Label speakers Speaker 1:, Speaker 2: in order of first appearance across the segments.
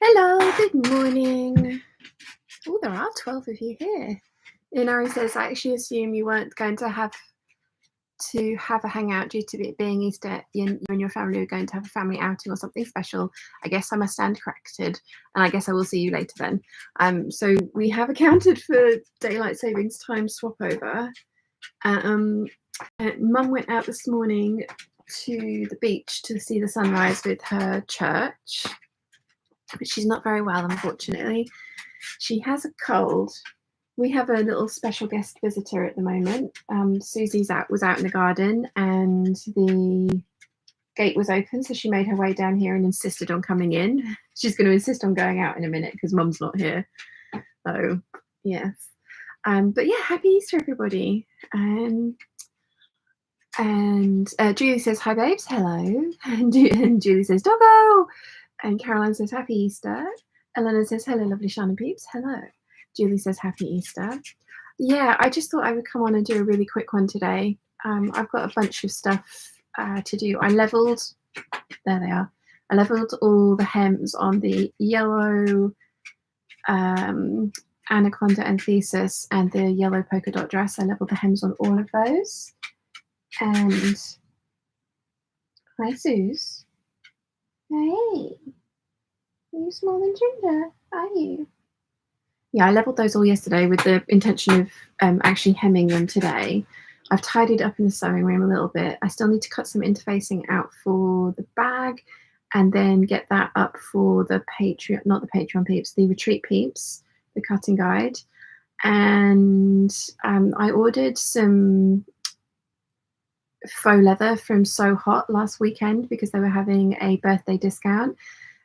Speaker 1: Hello, good morning. Oh, there are 12 of you here. Inari says, I actually assume you weren't going to have a hangout due to it being Easter. You and your family are going to have a family outing or something special. I guess I must stand corrected, and I guess I will see you later then. So we have accounted for daylight savings time swap over. Mum went out this morning to the beach to see the sunrise with her church. But she's not very well, unfortunately. She has a cold. We have a little special guest visitor at the moment. Susie's was out in the garden and the gate was open, so she made her way down here and insisted on coming in. She's going to insist on going out in a minute because Mum's not here. So, yes. But yeah, happy Easter, everybody. And Julie says, hi, babes. Hello. And Julie says, doggo. And Caroline says, happy Easter. Elena says, hello, lovely Shannon Peeps. Hello. Julie says, happy Easter. Yeah, I just thought I would come on and do a really quick one today. I've got a bunch of stuff to do. There they are. I leveled all the hems on the yellow anaconda and thesis and the yellow polka dot dress. I leveled the hems on all of those. And hi, Suze. Hey. Are you small and ginger? Are you? Yeah, I leveled those all yesterday with the intention of actually hemming them today. I've tidied up in the sewing room a little bit. I still need to cut some interfacing out for the bag and then get that up for the Patreon, not the Patreon peeps, the retreat peeps, the cutting guide. And I ordered some faux leather from So Hot last weekend because they were having a birthday discount.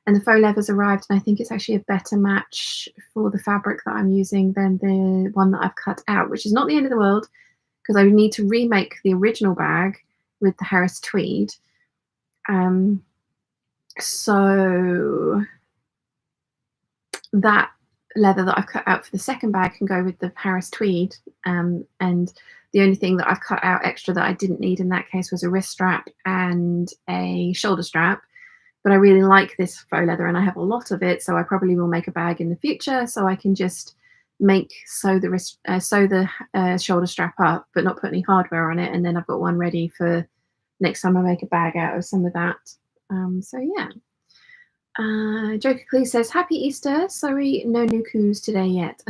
Speaker 1: And the faux leather's arrived, and I think it's actually a better match for the fabric that I'm using than the one that I've cut out, which is not the end of the world because I need to remake the original bag with the Harris tweed. So that leather that I've cut out for the second bag can go with the Harris tweed. And the only thing that I've cut out extra that I didn't need in that case was a wrist strap and a shoulder strap. But I really like this faux leather and I have a lot of it, so I probably will make a bag in the future so I can just sew the shoulder strap up but not put any hardware on it, and then I've got one ready for next time I make a bag out of some of that. So yeah. Joker Clee says, happy Easter. Sorry, no new coups today yet.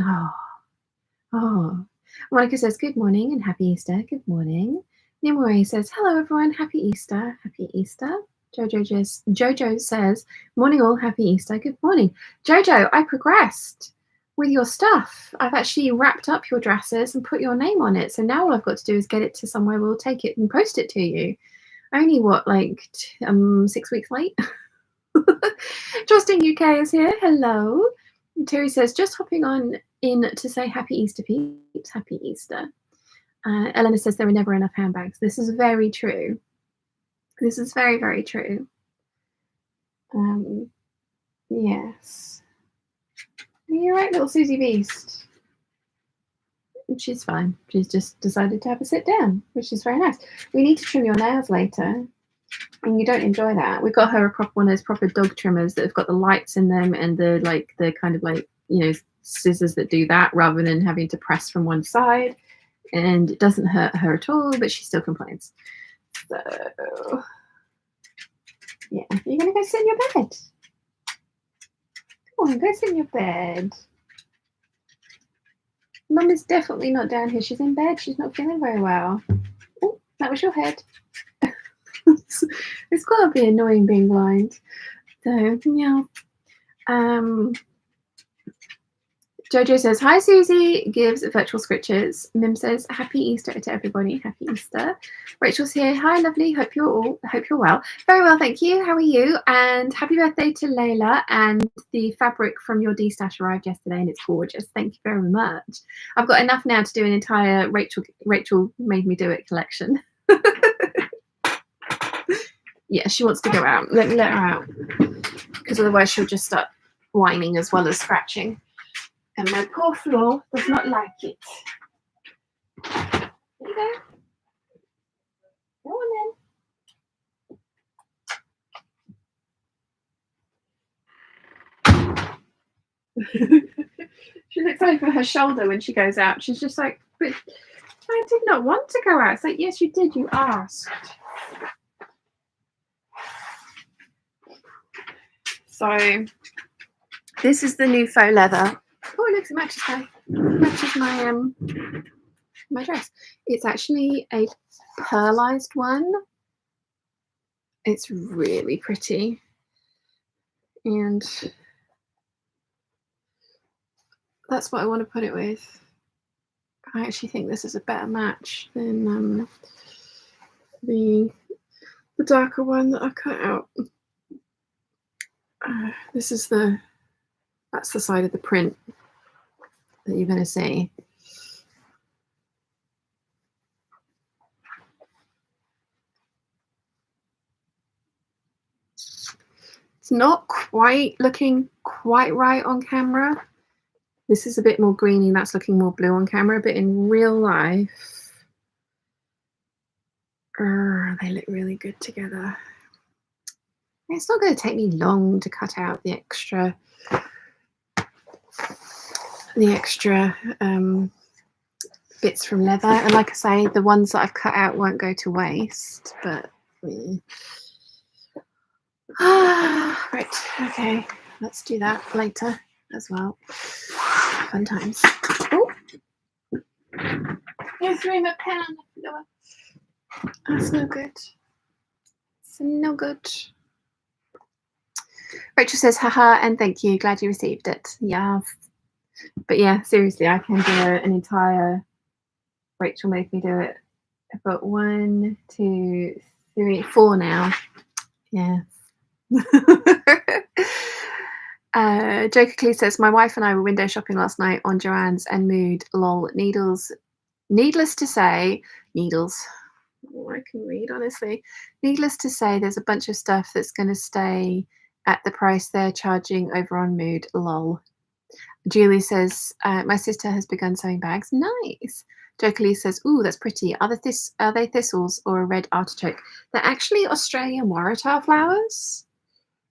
Speaker 1: Oh. Monica says, good morning and happy Easter. Good morning. Nimue says, hello everyone, happy Easter. Happy Easter. Jojo says, morning all, happy Easter. Good morning. Jojo, I progressed with your stuff. I've actually wrapped up your dresses and put your name on it. So now all I've got to do is get it to somewhere we'll take it and post it to you. Only 6 weeks late? Justin UK is here. Hello. Terry says, just hopping on in to say happy Easter, peeps. Happy Easter. Elena says there are never enough handbags. This is very true. This is very, very true. Yes. You're right, little Susie Beast. She's fine. She's just decided to have a sit down, which is very nice. We need to trim your nails later, and you don't enjoy that. We got her one of those proper dog trimmers that have got the lights in them and the kind of scissors that do that rather than having to press from one side. And it doesn't hurt her at all, but she still complains. So, yeah, you're going to go sit in your bed. Come on, go sit in your bed. Mum is definitely not down here. She's in bed. She's not feeling very well. Oh, that was your head. It's got to be annoying being blind. So, yeah. Jojo says, hi, Susie, gives virtual scritches. Mim says, happy Easter to everybody. Happy Easter. Rachel's here. Hi, lovely. Hope you're well. Very well, thank you. How are you? And happy birthday to Layla. And the fabric from your D-stash arrived yesterday, and it's gorgeous. Thank you very much. I've got enough now to do an entire Rachel made me do it collection. Yeah, she wants to go out. Let me let her out. Because otherwise she'll just start whining as well as scratching. And my poor floor does not like it. There you go. Go on then. She looks over her shoulder when she goes out. She's just like, but I did not want to go out. It's like, yes, you did. You asked. So this is the new faux leather. Oh, it looks, matches my dress. It's actually a pearlized one. It's really pretty, and that's what I want to put it with. I actually think this is a better match than the darker one that I cut out. This is that's the side of the print that you're going to see. It's not quite looking quite right on camera. This is a bit more greeny. That's looking more blue on camera, but in real life, they look really good together. It's not going to take me long to cut out the extra bits from leather, and like I say, the ones that I've cut out won't go to waste. But right, okay, let's do that later as well. Fun times. Oh, you threw my pen on the floor. That's no good. It's no good. Rachel says, haha, and thank you. Glad you received it. Yeah. But yeah, seriously, I can do an entire. Rachel made me do it. I've got 1, 2, 3, 4 now. Yeah. Joker Clee says, my wife and I were window shopping last night on Joann's and Mood. Lol. Needles. Needless to say, needles. Oh, I can read, honestly. Needless to say, there's a bunch of stuff that's going to stay at the price they're charging over on Mood. Lol. Julie says, my sister has begun sewing bags. Nice. Joker says, ooh, that's pretty. Are they thistles or a red artichoke? They're actually Australian waratah flowers.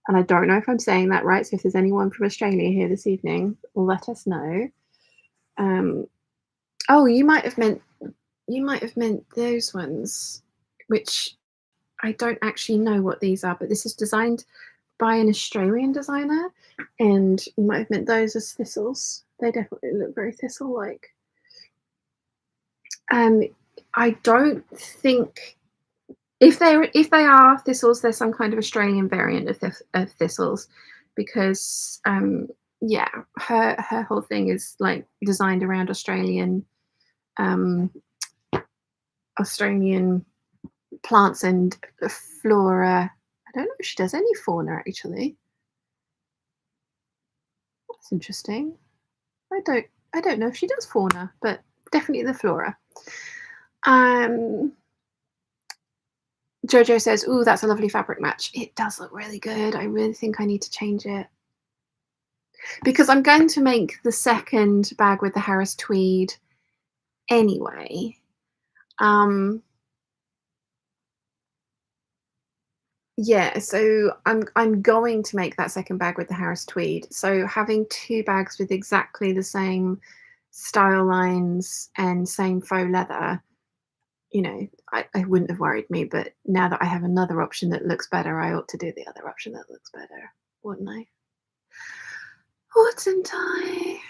Speaker 1: And I don't know if I'm saying that right. So if there's anyone from Australia here this evening, let us know. Oh, you might have meant those ones, which I don't actually know what these are, but this is designed by an Australian designer, and you might have meant those as thistles. They definitely look very thistle-like. I don't think if they are thistles, they're some kind of Australian variant of thistles, because yeah, her whole thing is like designed around Australian plants and flora. I don't know if she does any fauna actually. That's interesting. I don't know if she does fauna, but definitely the flora. Jojo says, ooh, that's a lovely fabric match. It does look really good. I really think I need to change it, because I'm going to make the second bag with the Harris tweed anyway. Yeah, so I'm going to make that second bag with the Harris tweed. So having 2 bags with exactly the same style lines and same faux leather, you know, I wouldn't have worried me, but now that I have another option that looks better, I ought to do the other option that looks better, wouldn't I? Oughtn't I?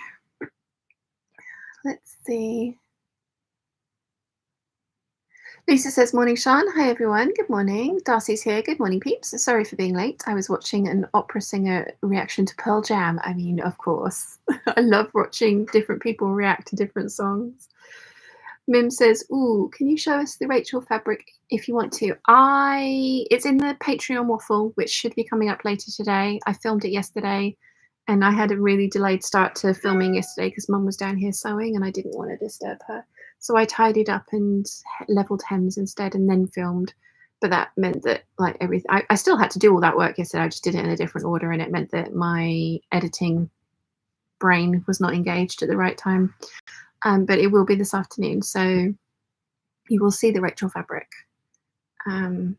Speaker 1: Let's see. Lisa says, morning, Sean. Hi, everyone. Good morning. Darcy's here. Good morning, peeps. Sorry for being late. I was watching an opera singer reaction to Pearl Jam. I mean, of course. I love watching different people react to different songs. Mim says, ooh, can you show us the Rachel fabric if you want to? It's in the Patreon waffle, which should be coming up later today. I filmed it yesterday, and I had a really delayed start to filming yesterday because Mum was down here sewing and I didn't want to disturb her. So I tidied up and leveled hems instead and then filmed. But that meant that like everything, I still had to do all that work yesterday. I just did it in a different order, and it meant that my editing brain was not engaged at the right time. But it will be this afternoon. So you will see the Rachel fabric in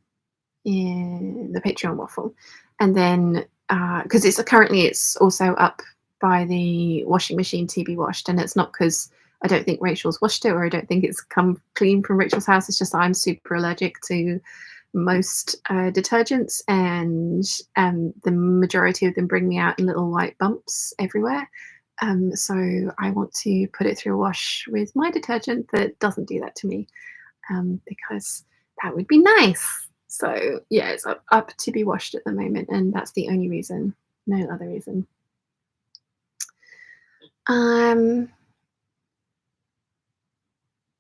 Speaker 1: the Patreon waffle. And then, because it's also up by the washing machine to be washed, and it's not because I don't think Rachel's washed it or I don't think it's come clean from Rachel's house. It's just I'm super allergic to most detergents, and the majority of them bring me out in little white bumps everywhere. So I want to put it through a wash with my detergent that doesn't do that to me, because that would be nice. So yeah, it's up to be washed at the moment, and that's the only reason, no other reason.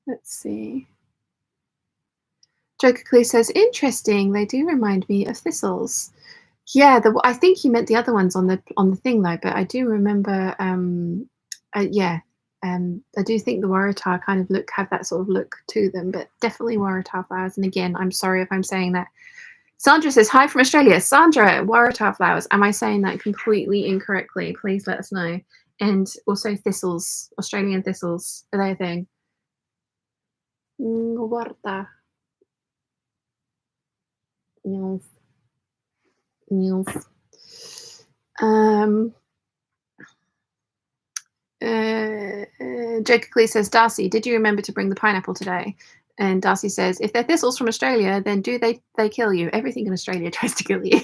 Speaker 1: Let's see. Joker Clue says, interesting. They do remind me of thistles. Yeah, I think you meant the other ones on the thing though, but I do remember. Yeah, I do think the Waratah kind of have that sort of look to them, but definitely Waratah flowers. And again, I'm sorry if I'm saying that. Sandra says, hi from Australia. Sandra, Waratah flowers. Am I saying that completely incorrectly? Please let us know. And also thistles, Australian thistles. Are they a thing? Waratah. Yes. Yes. Jacob Clee says, Darcy, did you remember to bring the pineapple today? And Darcy says, if they're thistles from Australia, then do they kill you? Everything in Australia tries to kill you.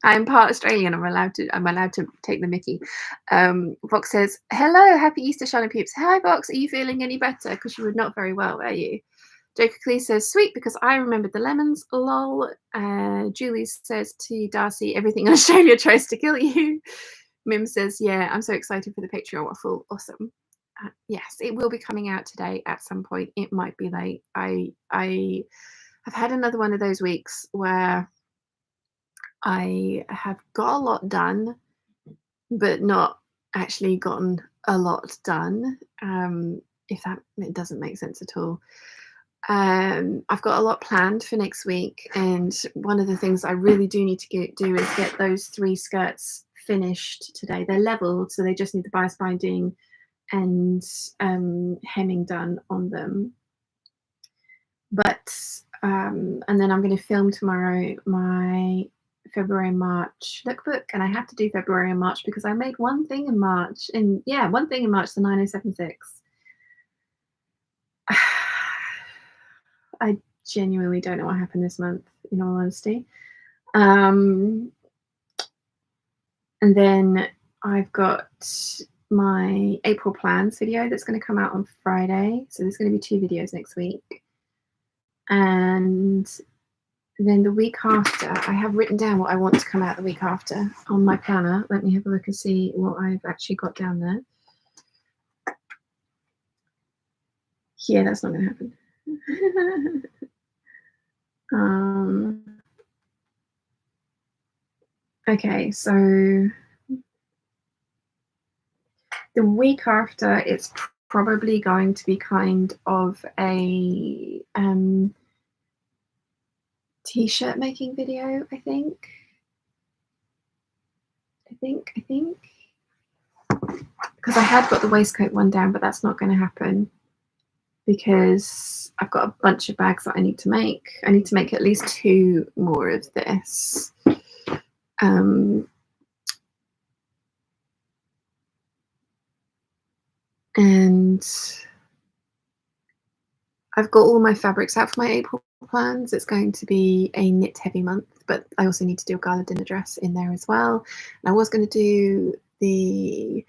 Speaker 1: I'm part Australian. I'm allowed to take the mickey. Vox says, hello, happy Easter, Sean and Peeps. Hi, Vox. Are you feeling any better? Because you were not very well, were you? Jacob Clee says, sweet, because I remembered the lemons. Lol. Julie says to Darcy, everything in Australia tries to kill you. Mim says, yeah, I'm so excited for the Patreon waffle. Awesome. Yes, it will be coming out today at some point. It might be late. I have had another one of those weeks where I have got a lot done, but not actually gotten a lot done. If it doesn't make sense at all. I've got a lot planned for next week, and one of the things I really do need to do is get those 3 skirts finished today. They're leveled, so they just need the bias binding and hemming done on them. But and then I'm going to film tomorrow my February and March lookbook, and I have to do February and March because I made one thing in March, and yeah, one thing in March, the 9076. I genuinely don't know what happened this month, in all honesty. And then I've got my April plans video that's going to come out on Friday. So there's going to be 2 videos next week. And then the week after, I have written down what I want to come out the week after on my planner. Let me have a look and see what I've actually got down there. Yeah, that's not going to happen. Okay, so the week after, it's probably going to be kind of a t-shirt making video, I think. Because I had got the waistcoat one down, but that's not going to happen because I've got a bunch of bags that I need to make. I need to make at least 2 more of this. And I've got all my fabrics out for my April plans. It's going to be a knit heavy month, but I also need to do a gala dinner dress in there as well. And I was going to do the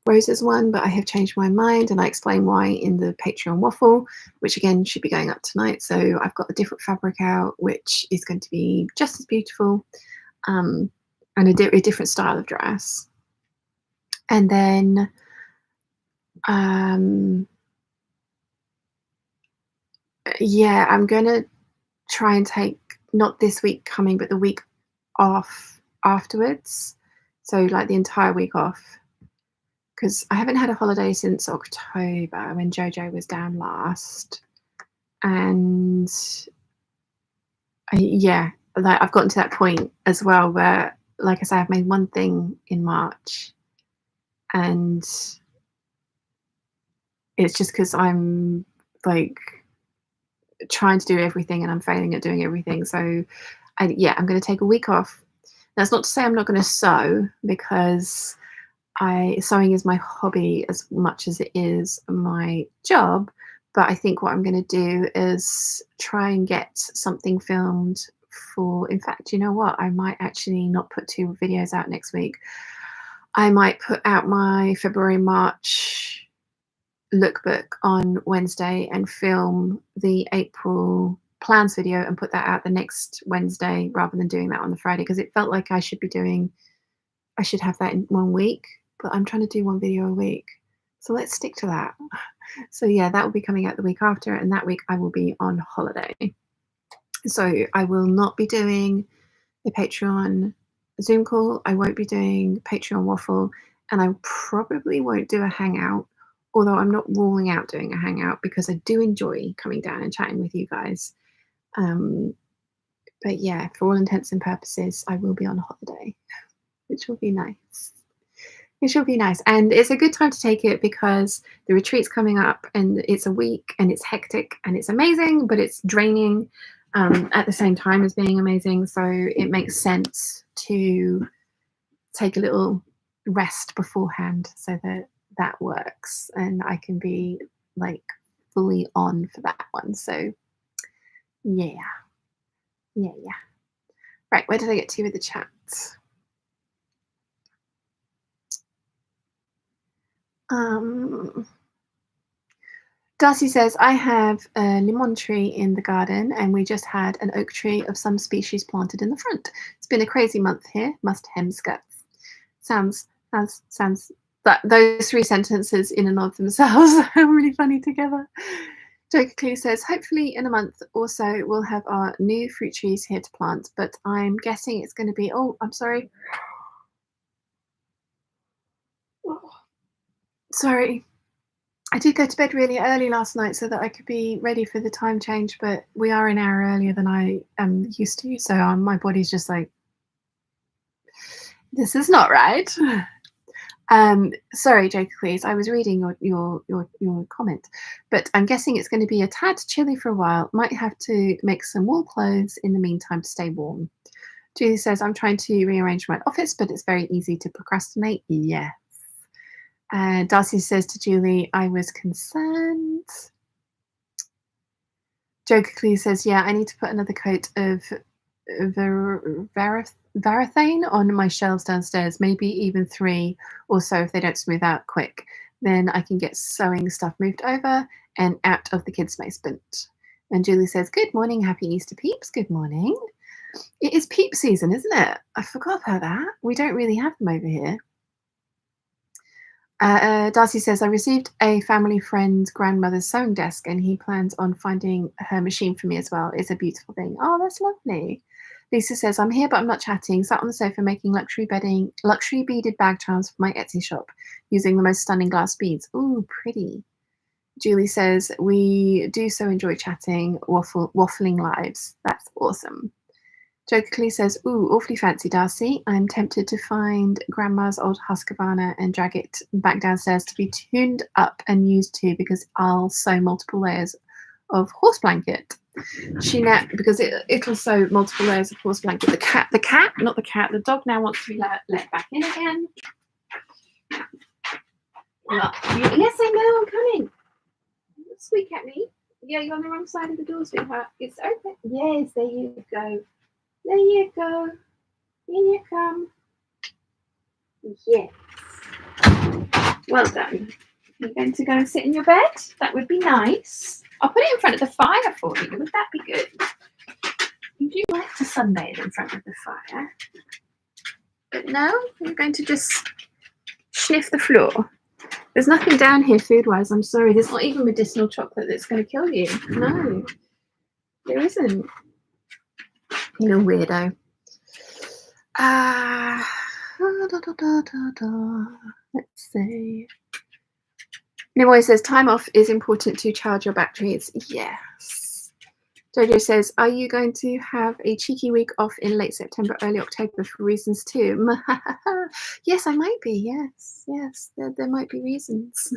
Speaker 1: roses one, but I have changed my mind, and I explain why in the Patreon waffle, which again should be going up tonight. So I've got a different fabric out, which is going to be just as beautiful, and a different style of dress. And then yeah, I'm gonna try and take, not this week coming, but the week off afterwards. So like the entire week off, because I haven't had a holiday since October when Jojo was down last. And yeah, like I've gotten to that point as well where, like I say, I've made one thing in March, and it's just because I'm like trying to do everything and I'm failing at doing everything. So I'm going to take a week off. That's not to say I'm not going to sew, because sewing is my hobby as much as it is my job. But I think what I'm going to do is try and get something filmed for, in fact, you know what? I might actually not put 2 videos out next week. I might put out my February, March lookbook on Wednesday and film the April plans video and put that out the next Wednesday rather than doing that on the Friday, because it felt like I should have that in 1 week, but I'm trying to do 1 video a week. So let's stick to that. So yeah, that will be coming out the week after, and that week I will be on holiday. So I will not be doing a Patreon Zoom call. I won't be doing Patreon waffle, and I probably won't do a hangout, although I'm not ruling out doing a hangout because I do enjoy coming down and chatting with you guys. But yeah, for all intents and purposes, I will be on holiday, which will be nice. It should be nice. And it's a good time to take it because the retreat's coming up and it's a week and it's hectic and it's amazing, but it's draining at the same time as being amazing. So it makes sense to take a little rest beforehand so that that works and I can be like fully on for that one. So yeah. Right, where did I get to with the chat? Darcy says, I have a lemon tree in the garden and we just had an oak tree of some species planted in the front. It's been a crazy month here. Must hem skirts. Sounds that those 3 sentences in and of themselves are really funny together. Joker Clue says, hopefully in a month or so we'll have our new fruit trees here to plant, but I'm guessing it's going to be, oh, I'm sorry. Sorry. I did go to bed really early last night so that I could be ready for the time change, but we are an hour earlier than I am used to, so my body's just like, this is not right. Sorry, Joker, please. I was reading your comment, but I'm guessing it's going to be a tad chilly for a while. Might have to make some wool clothes in the meantime to stay warm. Julie says, I'm trying to rearrange my office, but it's very easy to procrastinate. Yes. Darcy says to Julie, I was concerned. Joker Clee says, yeah, I need to put another coat of varathane on my shelves downstairs, maybe even 3 or so if they don't smooth out quick. Then I can get sewing stuff moved over and out of the kids' basement. And Julie says, good morning, happy Easter, Peeps. Good morning. It is Peep season, isn't it? I forgot about that. We don't really have them over here. Darcy says, I received a family friend's grandmother's sewing desk and he plans on finding her machine for me as well. It's a beautiful thing. Oh, that's lovely. Lisa says, I'm here, but I'm not chatting. Sat on the sofa making luxury beaded bag charms for my Etsy shop using the most stunning glass beads. Ooh, pretty. Julie says, we do so enjoy chatting, waffling lives. That's awesome. Joker Clee says, ooh, awfully fancy, Darcy. I'm tempted to find Grandma's old Husqvarna and drag it back downstairs to be tuned up and used too, because I'll sew multiple layers of horse blanket. Because it'll sew multiple layers of horse blanket. The dog now wants to be let back in again. Yes, I know, I'm coming. Squeak at me. Yeah, you're on the wrong side of the door, sweetheart. It's open. Yes, there you go. There you go. Here you come. Yes. Well done. You're going to go and sit in your bed? That would be nice. I'll put it in front of the fire for you. Would that be good? You do like to sunbathe in front of the fire. But no, you're going to just sniff the floor. There's nothing down here food-wise. I'm sorry. There's not even medicinal chocolate that's going to kill you. No, there isn't. You little weirdo. Let's see. Nimoy says, time off is important to charge your batteries. Yes. Jojo says, are you going to have a cheeky week off in late September, early October for reasons too? Yes, I might be. Yes, there might be reasons.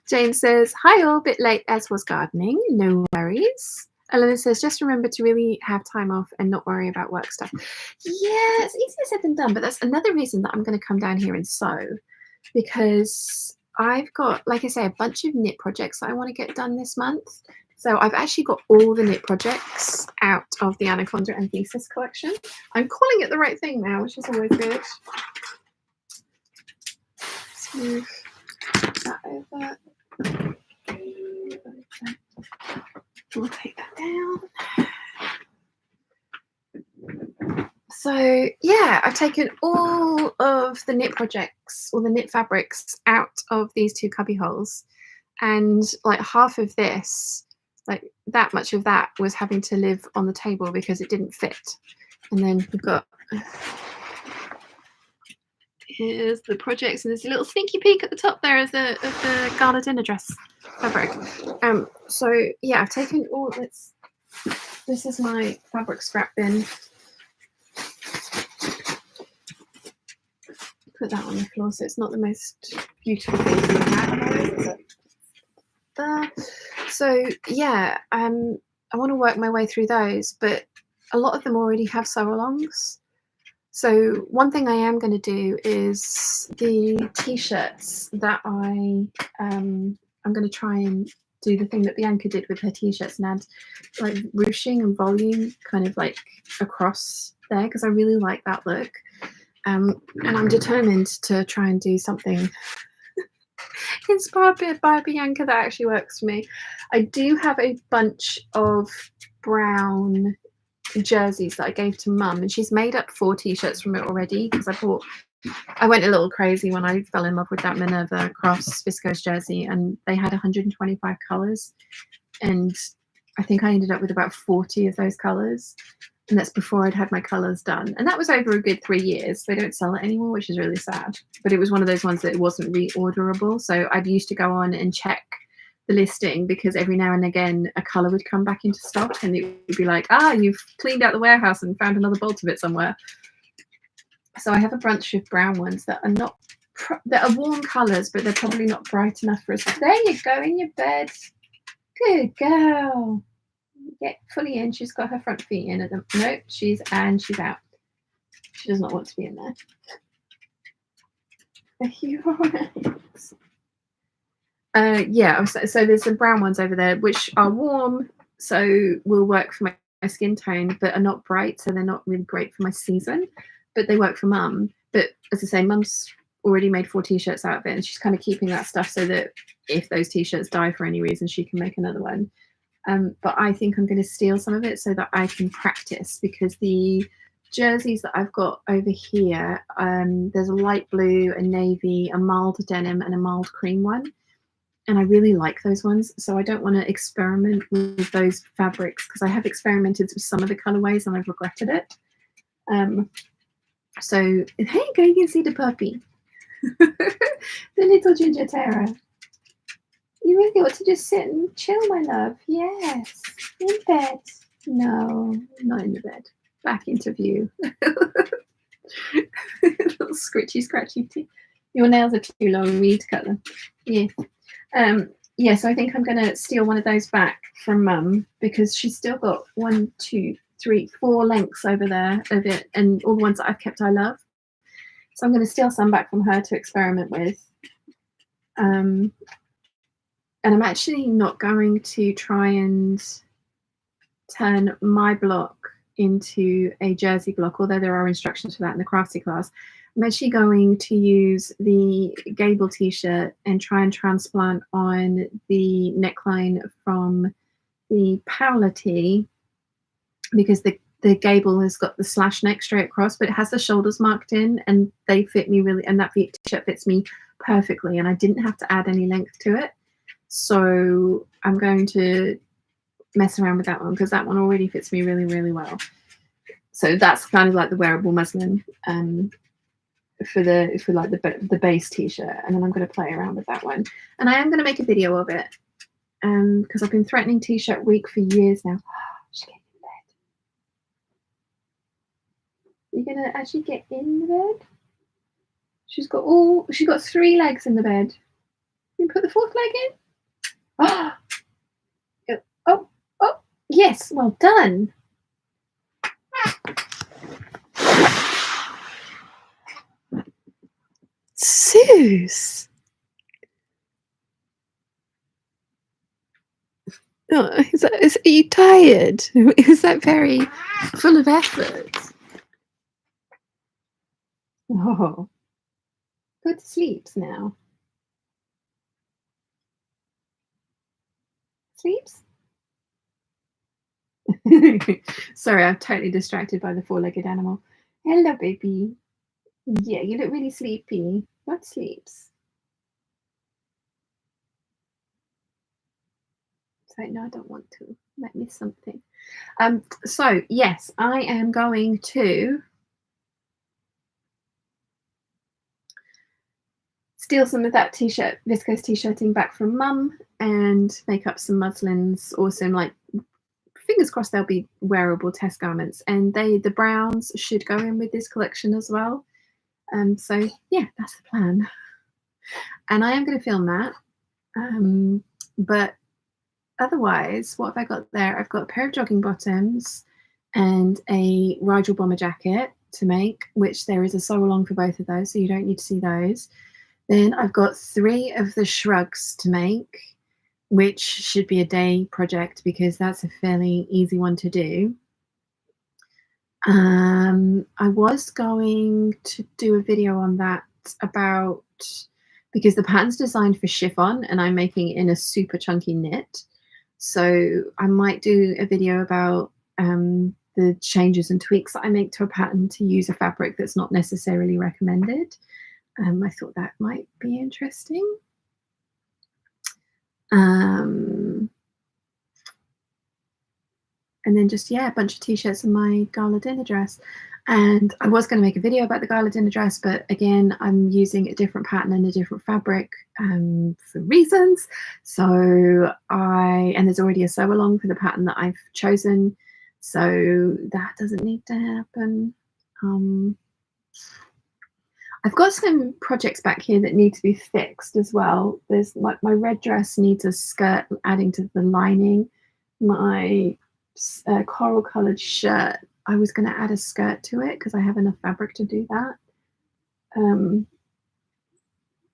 Speaker 1: James says, hi all, bit late as was gardening. No worries. Elena says, just remember to really have time off and not worry about work stuff. Yeah, it's easier said than done, but that's another reason that I'm going to come down here and sew, because I've got, like I say, a bunch of knit projects that I want to get done this month. So I've actually got all the knit projects out of the Anaconda and Thesis collection. I'm calling it the right thing now, which is always good. Let's move that over. We'll take that down. So yeah, I've taken all of the knit projects, or the knit fabrics, out of these two cubby holes, and like half of this, like that much of that, was having to live on the table because it didn't fit. And then we've got, here's the projects, and there's a little sneaky peek at the top there of the gala dinner dress fabric. So yeah, I've taken all this. This is my fabric scrap bin. Put that on the floor so it's not the most beautiful thing to look at. So yeah, I want to work my way through those, but a lot of them already have sew-alongs. So one thing I am going to do is the t-shirts that I'm going to try and do the thing that Bianca did with her t-shirts and add like ruching and volume kind of like across there, because I really like that look. And I'm determined to try and do something inspired by Bianca that actually works for me. I do have a bunch of brown jerseys that I gave to Mum, and she's made up 4 t-shirts from it already, because I went a little crazy when I fell in love with that Minerva Crafts viscose jersey, and they had 125 colours, and I think I ended up with about 40 of those colours. And that's before I'd had my colours done. And that was over a good 3 years. They don't sell it anymore, which is really sad. But it was one of those ones that wasn't reorderable. So I'd used to go on and check the listing, because every now and again a colour would come back into stock, and it would be like, you've cleaned out the warehouse and found another bolt of it somewhere. So I have a bunch of brown ones that are not, that are warm colours, but they're probably not bright enough for us. There you go, in your bed. Good girl. Get fully in. She's got her front feet in at the nope, she's out. She does not want to be in there. Are you alright? Yeah, so there's some brown ones over there which are warm, so will work for my skin tone, but are not bright, so they're not really great for my season, but they work for Mum. But as I say, Mum's already made 4 t-shirts out of it, and she's kind of keeping that stuff so that if those t-shirts die for any reason, she can make another one. But I think I'm going to steal some of it so that I can practice, because the jerseys that I've got over here, there's a light blue, a navy, a mild denim, and a mild cream one. And I really like those ones, so I don't want to experiment with those fabrics, because I have experimented with some of the colorways and I've regretted it. So there you go, you can see the puppy. The little ginger Tara. You really ought to just sit and chill, my love. Yes. In bed. No, not in the bed. Back into view. Little scritchy, scratchy teeth. Your nails are too long. We need to cut them. Yeah. Yeah, so I think I'm going to steal one of those back from Mum, because she's still got 1, 2, 3, 4 lengths over there of it, and all the ones that I've kept I love. So I'm going to steal some back from her to experiment with. And I'm actually not going to try and turn my block into a jersey block, although there are instructions for that in the crafty class. I'm actually going to use the gable t-shirt and try and transplant on the neckline from the Paola tee, because the gable has got the slash neck straight across, but it has the shoulders marked in, and they fit me really, and that t-shirt fits me perfectly, and I didn't have to add any length to it. So I'm going to mess around with that one, because that one already fits me really, really well. So that's kind of like the wearable muslin for like the base t-shirt, and then I'm going to play around with that one, and I am going to make a video of it, because I've been threatening t-shirt week for years now. She's getting in bed. You're going to actually get in the bed? She's got 3 legs in the bed. You can put the 4th leg in. Oh, Yes, well done. Zeus. Oh, are you tired? Is that very full of effort? Oh, go to sleep now. Sleeps? Sorry, I'm totally distracted by the four-legged animal. Hello, baby. Yeah, you look really sleepy. What sleeps? So no, I don't want to. Might miss something. So yes, I am going to steal some of that t-shirt, viscose t-shirting back from mum and make up some muslins or some like fingers crossed they'll be wearable test garments. And the browns should go in with this collection as well. So yeah, that's the plan. And I am going to film that. But otherwise, what have I got there? I've got a pair of jogging bottoms and a Rigel bomber jacket to make, which there is a sew along for both of those, so you don't need to see those. Then I've got 3 of the shrugs to make, which should be a day project because that's a fairly easy one to do. I was going to do a video on that about because the pattern's designed for chiffon and I'm making it in a super chunky knit. So I might do a video about the changes and tweaks that I make to a pattern to use a fabric that's not necessarily recommended. I thought that might be interesting. And then just, yeah, a bunch of t-shirts and my gala dinner dress. And I was going to make a video about the gala dinner dress, but again, I'm using a different pattern and a different fabric for reasons. So and there's already a sew along for the pattern that I've chosen. So that doesn't need to happen. I've got some projects back here that need to be fixed as well. There's like my red dress needs a skirt adding to the lining. My coral coloured shirt, I was going to add a skirt to it because I have enough fabric to do that.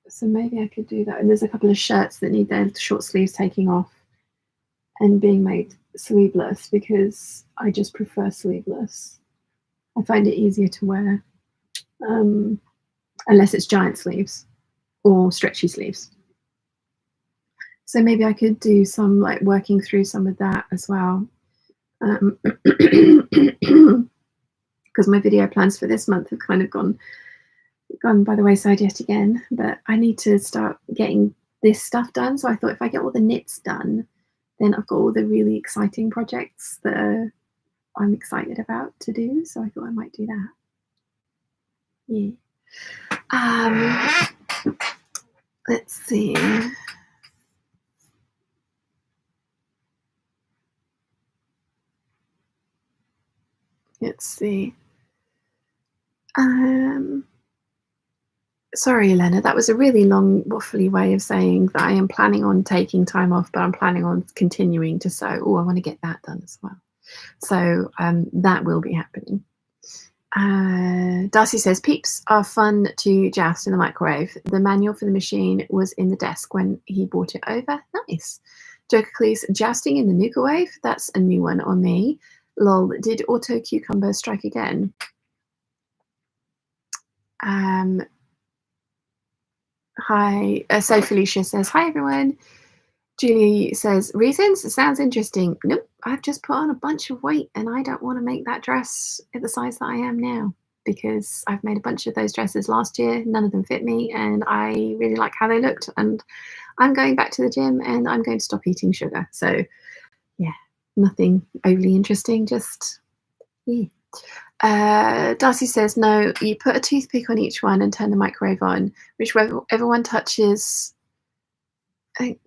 Speaker 1: So maybe I could do that. And there's a couple of shirts that need their short sleeves taking off and being made sleeveless because I just prefer sleeveless. I find it easier to wear unless it's giant sleeves or stretchy sleeves. So maybe I could do some like working through some of that as well. Because my video plans for this month have kind of gone by the wayside yet again, but I need to start getting this stuff done. So I thought if I get all the knits done, then I've got all the really exciting projects that I'm excited about to do. So I thought I might do that. Yeah. Let's see. Let's see. Sorry, Elena, that was a really long, waffly way of saying that I am planning on taking time off, but I'm planning on continuing to sew. Oh, I want to get that done as well. So that will be happening. Darcy says, Peeps are fun to joust in the microwave. The manual for the machine was in the desk when he brought it over. Nice. Joker Cleese, jousting in the Nuka wave. That's a new one on me. Lol, did Auto Cucumber strike again? Hi. So Felicia says, hi, everyone. Julie says, reasons? It sounds interesting. Nope, I've just put on a bunch of weight and I don't want to make that dress at the size that I am now because I've made a bunch of those dresses last year. None of them fit me and I really like how they looked. And I'm going back to the gym and I'm going to stop eating sugar. So yeah, nothing overly interesting, just yeah. Darcy says, no, you put a toothpick on each one and turn the microwave on, whichever one touches the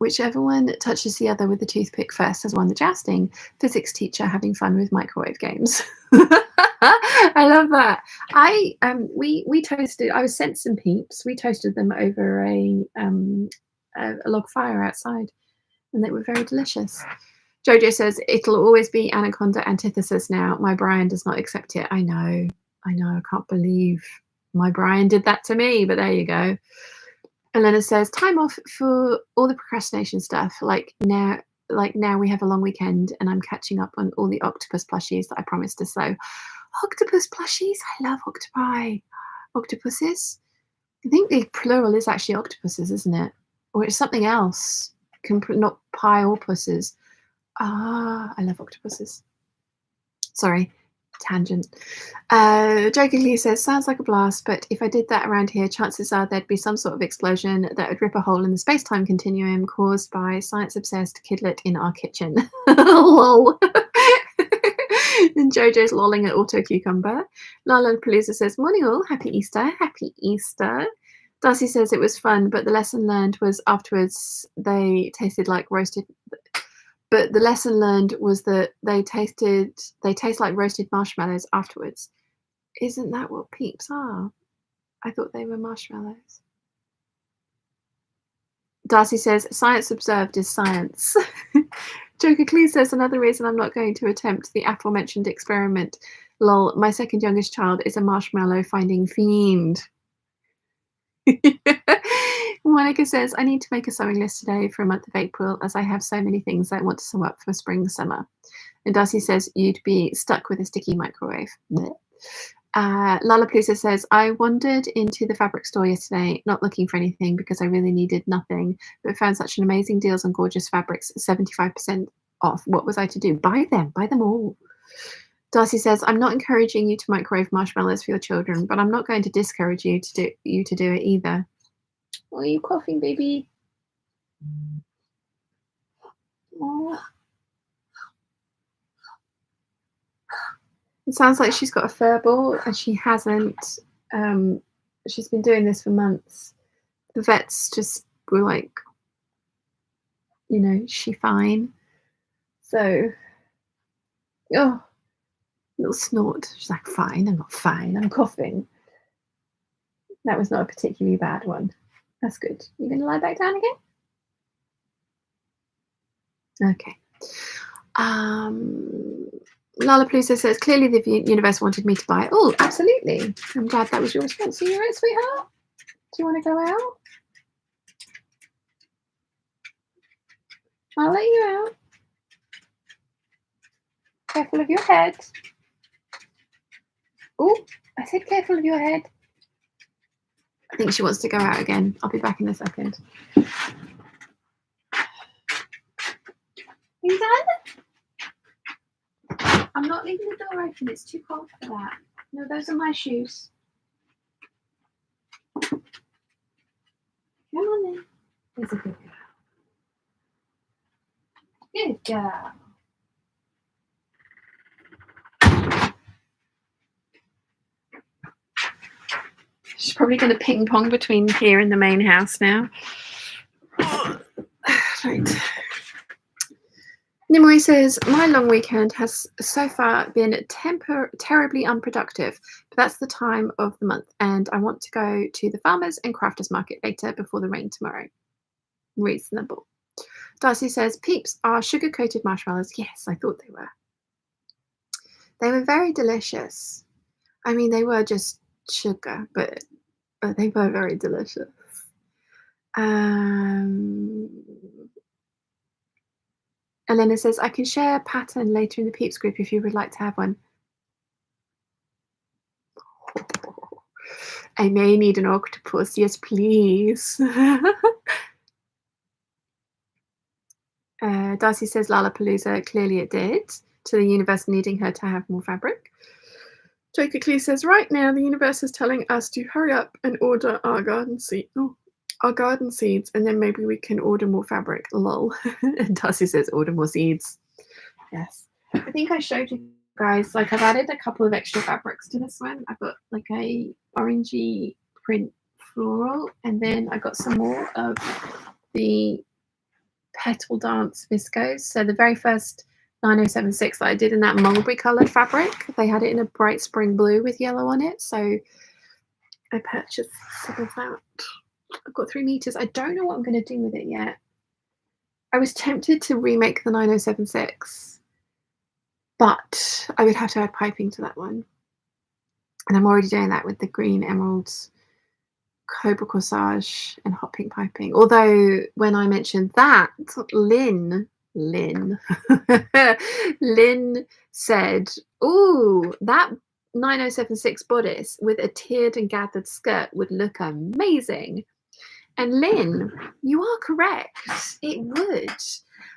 Speaker 1: other with the toothpick first has won the jousting. Physics teacher having fun with microwave games. I love that. We toasted. I was sent some Peeps. We toasted them over a log fire outside, and they were very delicious. Jojo says, it'll always be anaconda antithesis now. My Brian does not accept it. I know. I can't believe my Brian did that to me, but there you go. Elena says, time off for all the procrastination stuff. Like now we have a long weekend and I'm catching up on all the octopus plushies that I promised to sew. Octopus plushies? I love octopi. Octopuses? I think the plural is actually octopuses, isn't it? Or it's something else. Not pie or pusses. Ah, I love octopuses. Sorry, tangent. Jokingly says, sounds like a blast, but if I did that around here, chances are there'd be some sort of explosion that would rip a hole in the space-time continuum caused by science-obsessed kidlet in our kitchen. Lol. And Jojo's lolling at Auto Cucumber. Lala Palooza says, morning all, happy Easter, happy Easter. Darcy says it was fun, but the lesson learned was afterwards they tasted like roasted. But the lesson learned was that they taste like roasted marshmallows afterwards. Isn't that what Peeps are? I thought they were marshmallows. Darcy says, science observed is science. Joker Clee says, another reason I'm not going to attempt the aforementioned experiment. Lol, my second youngest child is a marshmallow finding fiend. Monica says, I need to make a sewing list today for a month of April as I have so many things I want to sew up for spring summer. And Darcy says, you'd be stuck with a sticky microwave. Lollapalooza says, I wandered into the fabric store yesterday, not looking for anything because I really needed nothing, but found such an amazing deals on gorgeous fabrics, 75% off. What was I to do? Buy them all. Darcy says, I'm not encouraging you to microwave marshmallows for your children, but I'm not going to discourage you to do it either. Why are you coughing, baby? Oh. It sounds like she's got a fur ball and she hasn't. She's been doing this for months. The vets just were like, she fine. So, oh, little snort. She's like, fine, I'm not fine, I'm coughing. That was not a particularly bad one. That's good. You going to lie back down again? Okay. Lollapalooza says, clearly the universe wanted me to buy it. Oh, absolutely. I'm glad that was your response. Are you right, sweetheart? Do you want to go out? I'll let you out. Careful of your head. Oh, I said careful of your head. I think she wants to go out again. I'll be back in a second. Are you done? I'm not leaving the door open. It's too cold for that. No, those are my shoes. Come on then. There's a good girl. Good girl. She's probably going to ping pong between here and the main house now. Right. Nimue says, my long weekend has so far been terribly unproductive, but that's the time of the month, and I want to go to the farmers and crafters market later before the rain tomorrow. Reasonable. Darcy says, Peeps are sugar-coated marshmallows. Yes, I thought they were. They were very delicious. I mean, they were just sugar, but they were very delicious. Elena says, I can share a pattern later in the Peeps group if you would like to have one. Oh, I may need an octopus. Yes, please. Darcy says, Lollapalooza, clearly it did, to the universe needing her to have more fabric. Joker Clee says, right now the universe is telling us to hurry up and order our garden seeds, and then maybe we can order more fabric. Lol. And Darcy says, order more seeds. Yes. I think I showed you guys, like I've added a couple of extra fabrics to this one. I've got like a orangey print floral, and then I got some more of the Petal Dance viscose. So the very first 9076 that I did in that mulberry coloured fabric, they had it in a bright spring blue with yellow on it. So I purchased some of that. I've got 3 meters. I don't know what I'm going to do with it yet. I was tempted to remake the 9076, but I would have to add piping to that one. And I'm already doing that with the green emeralds, cobra corsage, and hot pink piping. Although when I mentioned that, Lynn Lynn said, "Ooh, that 9076 bodice with a tiered and gathered skirt would look amazing." And Lynn, you are correct. It would.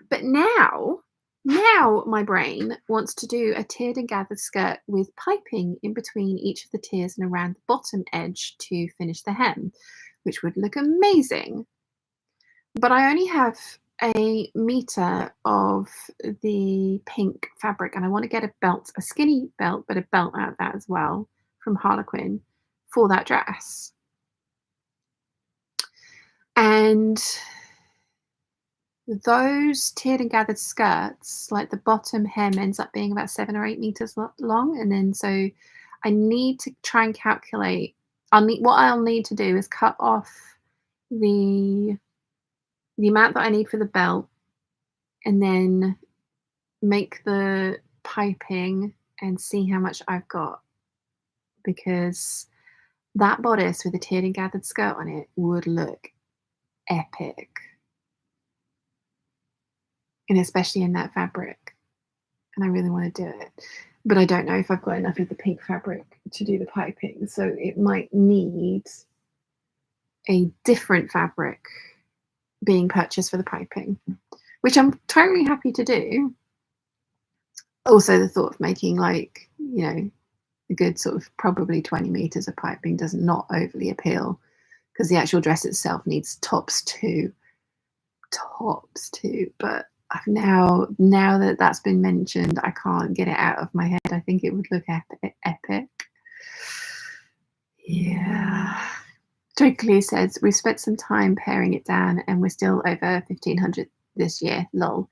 Speaker 1: But now my brain wants to do a tiered and gathered skirt with piping in between each of the tiers and around the bottom edge to finish the hem, which would look amazing. But I only have a meter of the pink fabric, and I want to get a belt, a skinny belt, but a belt out of that as well from Harlequin for that dress. And those tiered and gathered skirts, like the bottom hem ends up being about 7 or 8 meters long, and then so I need to try and calculate. I'll need to do is cut off the amount that I need for the belt, and then make the piping and see how much I've got, because that bodice with a tiered and gathered skirt on it would look epic, and especially in that fabric. And I really want to do it, but I don't know if I've got enough of the pink fabric to do the piping, so it might need a different fabric being purchased for the piping, which I'm totally happy to do. Also, the thought of making, like, you know, a good sort of probably 20 meters of piping does not overly appeal, because the actual dress itself needs tops too. But I've now that that's been mentioned, I can't get it out of my head. I think it would look epic. Yeah. Joke says, we've spent some time paring it down and we're still over 1,500 this year, lol.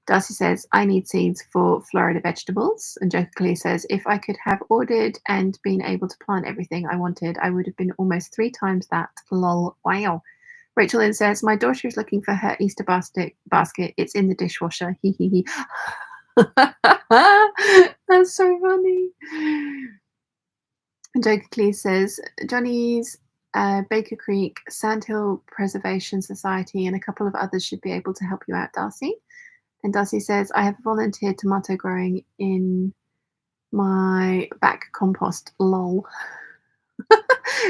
Speaker 1: Darcy says, I need seeds for Florida vegetables. And Joker says, if I could have ordered and been able to plant everything I wanted, I would have been almost 3 times that, lol. Wow. Rachel then says, my daughter is looking for her Easter basket. It's in the dishwasher. Hee hee hee. That's so funny. And Joker says, Johnny's Baker Creek, Sandhill Preservation Society, and a couple of others should be able to help you out, Darcy. And Darcy says, I have volunteered tomato growing in my back compost, lol.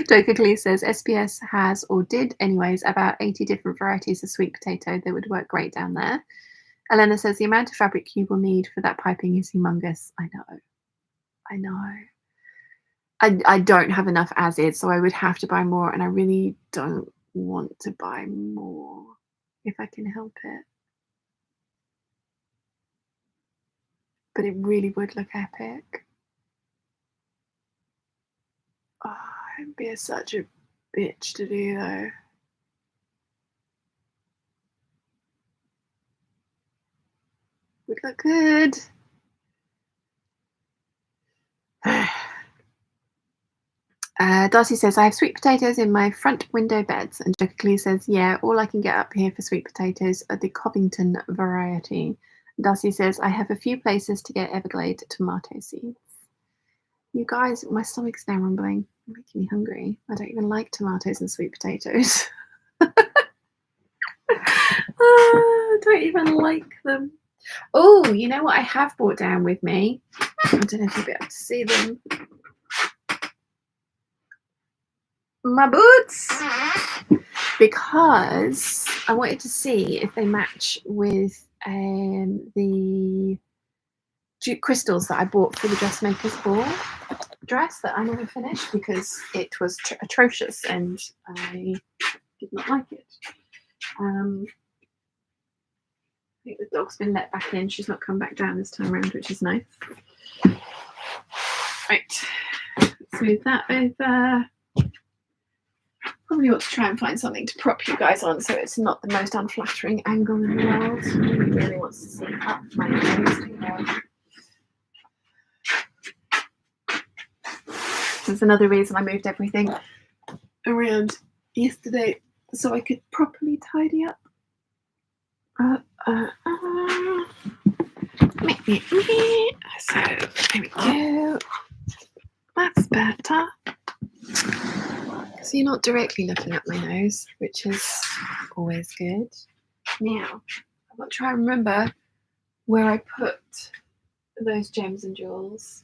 Speaker 1: Joker says, SPS has, or did anyways, about 80 different varieties of sweet potato that would work great down there. Elena says, the amount of fabric you will need for that piping is humongous. I know. I don't have enough as is, so I would have to buy more, and I really don't want to buy more if I can help it. But it really would look epic. Oh, it'd be such a bitch to do, though. Would look good. Darcy says, I have sweet potatoes in my front window beds. And Joker says, yeah, all I can get up here for sweet potatoes are the Covington variety. Darcy says, I have a few places to get Everglade tomato seeds. You guys, my stomach's now rumbling. You're making me hungry. I don't even like tomatoes and sweet potatoes. I don't even like them. Oh, you know what I have brought down with me? I don't know if you'll be able to see them. My boots, because I wanted to see if they match with the crystals that I bought for the dressmaker's ball dress that I never finished because it was atrocious and I did not like it. I think the dog's been let back in. She's not come back down this time around, which is nice. Right, let's move that over. Probably ought to try and find something to prop you guys on so it's not the most unflattering angle in the world. Nobody really wants to see up my nose. There's another reason I moved everything around yesterday so I could properly tidy up. So there we go. That's better. So you're not directly looking at my nose, which is always good. Now, I've got to try and remember where I put those gems and jewels.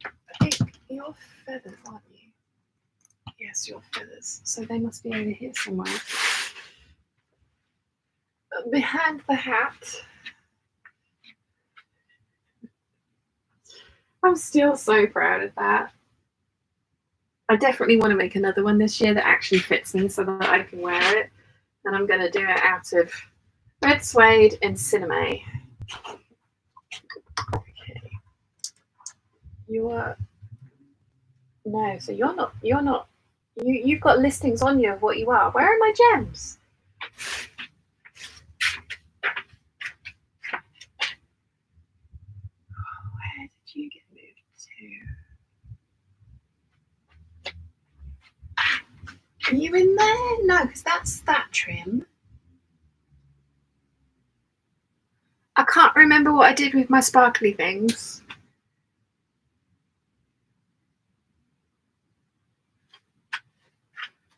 Speaker 1: I think your feathers, aren't you? Yes, your feathers. So they must be over here somewhere. Behind the hat. I'm still so proud of that. I definitely want to make another one this year that actually fits me so that I can wear it. And I'm going to do it out of red suede and cinnamon. Okay. No, so you're not, you've got listings on you of what you are. Where are my gems? Where did you get moved to? Are you in there? No, because that's that trim. I can't remember what I did with my sparkly things.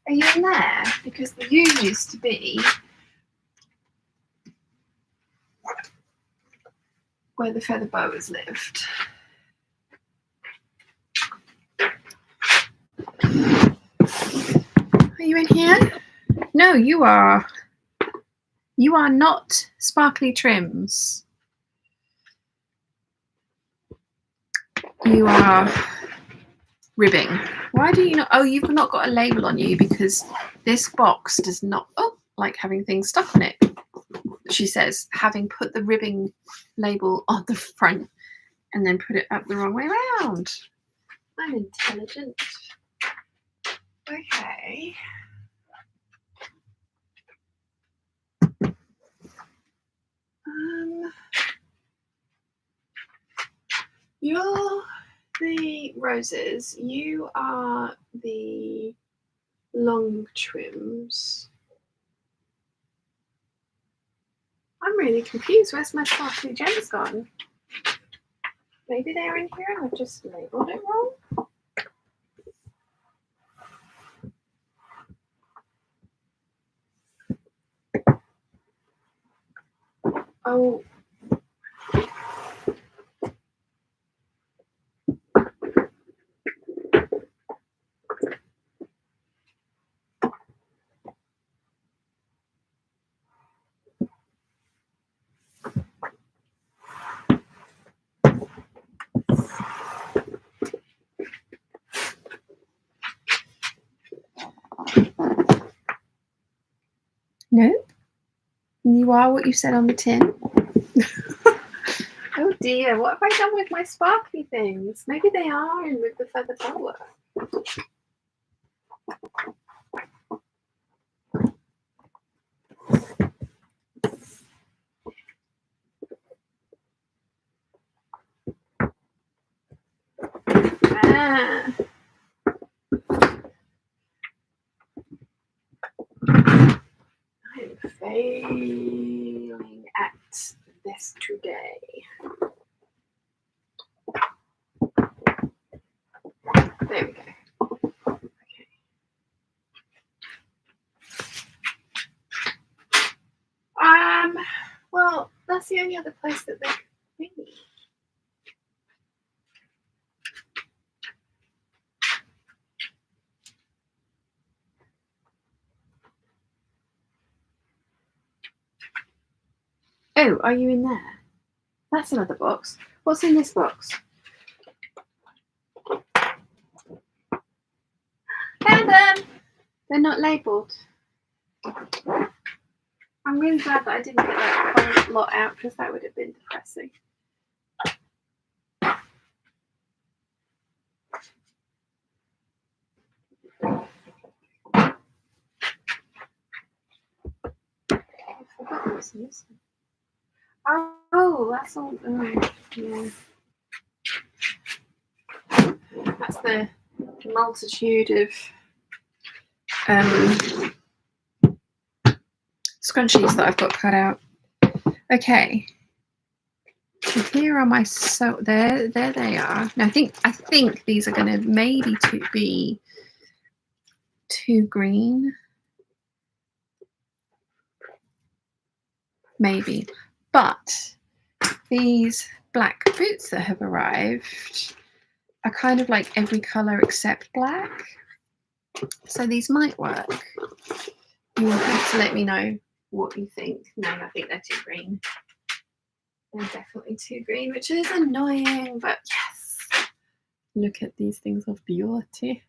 Speaker 1: Are you in there? Because the U used to be where the feather boas lived. Are you in here? No, you are. You are not sparkly trims. You are ribbing. Why do you not? Oh, you've not got a label on you because this box does not like having things stuck on it. She says, having put the ribbing label on the front and then put it up the wrong way around. I'm intelligent. Okay. You're the roses. You are the long trims. I'm really confused. Where's my sparkly gems gone? Maybe they're in here and I've just labeled it wrong. Oh. Nope. You are what you said on the tin. Oh dear, what have I done with my sparkly things? Maybe they are in with the feather boa. Ah. I'm failing at this today. There we go. Okay. Well, that's the only other place that they could be. Oh, are you in there? That's another box. What's in this box? Found them! They're not labelled. I'm really glad that I didn't get that whole lot out because that would have been depressing. I forgot what was missing. Oh, that's all. Oh, yeah. That's the multitude of scrunchies that I've got cut out. Okay. So here are my there they are. Now I think these are going to maybe be too green. Maybe. But these black boots that have arrived are kind of like every color except black. So these might work. You will have to let me know what you think. No, I think they're too green. They're definitely too green, which is annoying, but yes. Look at these things of beauty.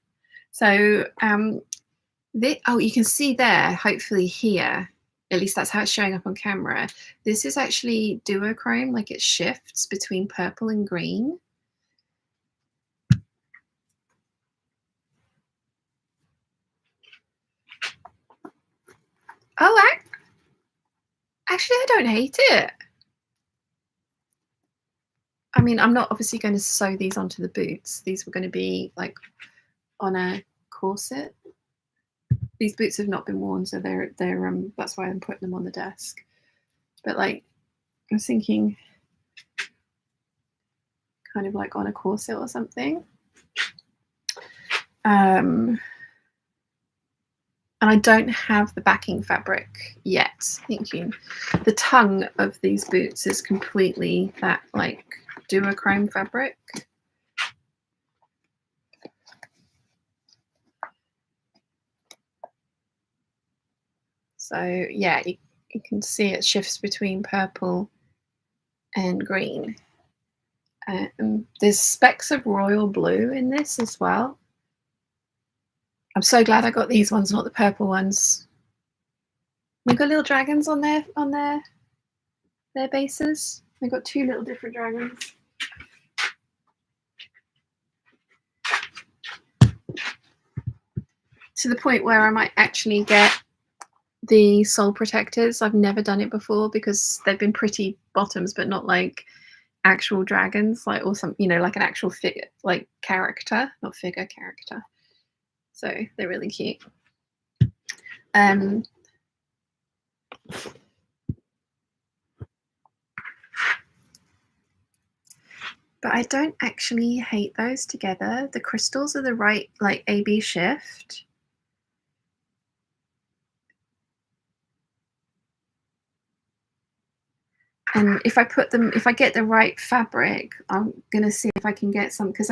Speaker 1: So you can see there, hopefully here, at least that's how it's showing up on camera. This is actually duochrome, like it shifts between purple and green. Oh, actually, I don't hate it. I mean, I'm not obviously going to sew these onto the boots. These were going to be like on a corset. These boots have not been worn, so they're that's why I'm putting them on the desk. But like, I was thinking kind of like on a corset or something. And I don't have the backing fabric yet. Thinking the tongue of these boots is completely that like duochrome fabric. So yeah, you can see it shifts between purple and green. There's specks of royal blue in this as well. I'm so glad I got these ones, not the purple ones. They've got little dragons on their bases. They've got two little different dragons. To the point where I might actually get the sole protectors. I've never done it before because they've been pretty bottoms, but not like actual dragons, like or some, like an actual figure, like character, not figure, character. So they're really cute. But I don't actually hate those together. The crystals are the right like A-B shift. And if I get the right fabric, I'm going to see if I can get some, because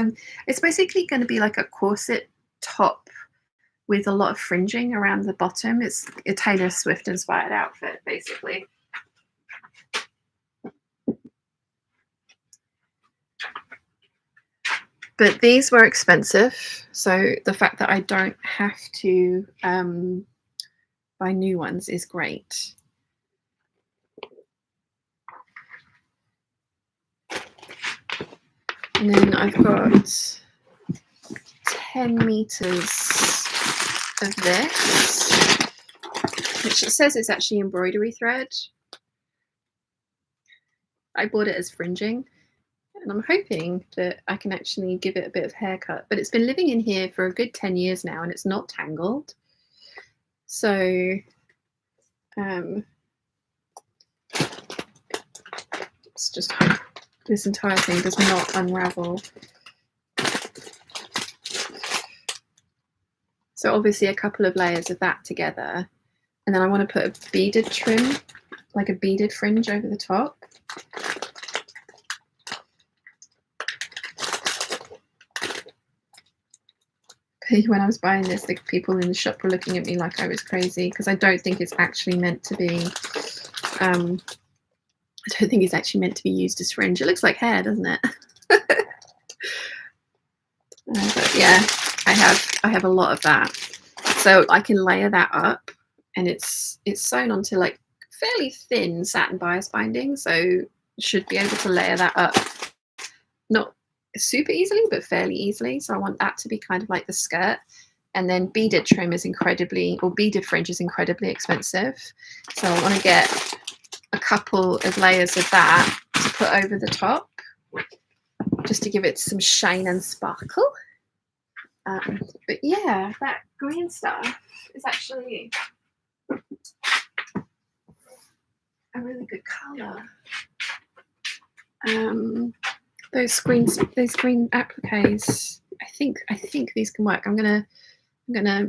Speaker 1: it's basically going to be like a corset top with a lot of fringing around the bottom. It's a Taylor Swift inspired outfit, basically. But these were expensive, so the fact that I don't have to buy new ones is great. And then I've got 10 meters of this, which it says it's actually embroidery thread. I bought it as fringing, and I'm hoping that I can actually give it a bit of haircut. But it's been living in here for a good 10 years now, and it's not tangled. So it's just hope this entire thing does not unravel. So obviously a couple of layers of that together, and then I want to put a beaded trim, like a beaded fringe over the top. When I was buying this, the people in the shop were looking at me like I was crazy, because I don't think it's actually meant to be I don't think it's actually meant to be used as fringe. It looks like hair, doesn't it? But yeah, I have a lot of that, so I can layer that up, and it's sewn onto like fairly thin satin bias binding, so should be able to layer that up, not super easily, but fairly easily. So I want that to be kind of like the skirt. And then beaded trim is beaded fringe is incredibly expensive. So I want to get a couple of layers of that to put over the top, just to give it some shine and sparkle. But yeah, that green stuff is actually a really good color. Those screen appliques. I think these can work. I'm gonna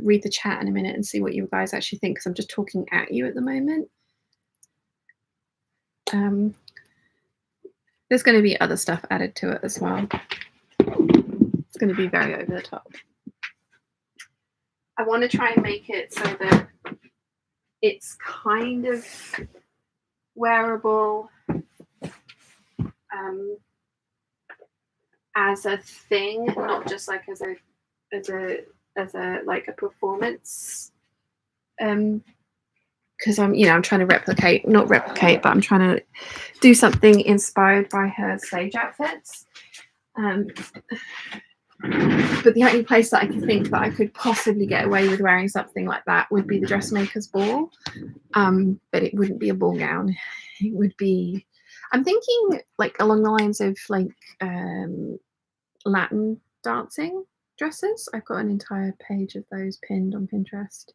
Speaker 1: read the chat in a minute and see what you guys actually think, because I'm just talking at you at the moment. There's going to be other stuff added to it as well. It's going to be very over the top. I want to try and make it so that it's kind of wearable as a thing, not just like as a like a performance. Because I'm trying to not replicate, but I'm trying to do something inspired by her stage outfits. But the only place that I can think that I could possibly get away with wearing something like that would be the dressmaker's ball. But it wouldn't be a ball gown. It would be, I'm thinking like along the lines of like Latin dancing dresses. I've got an entire page of those pinned on Pinterest.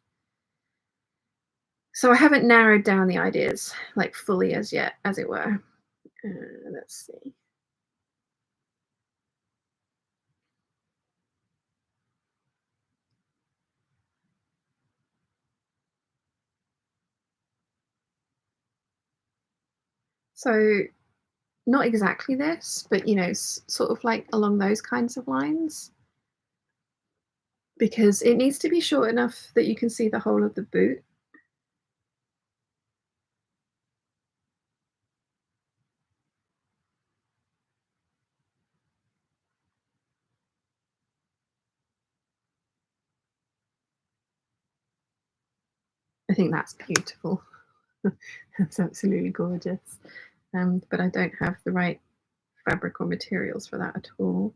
Speaker 1: So I haven't narrowed down the ideas like fully as yet, as it were. Let's see. So not exactly this, but sort of like along those kinds of lines, because it needs to be short enough that you can see the whole of the boot. I think that's beautiful. That's absolutely gorgeous. But I don't have the right fabric or materials for that at all.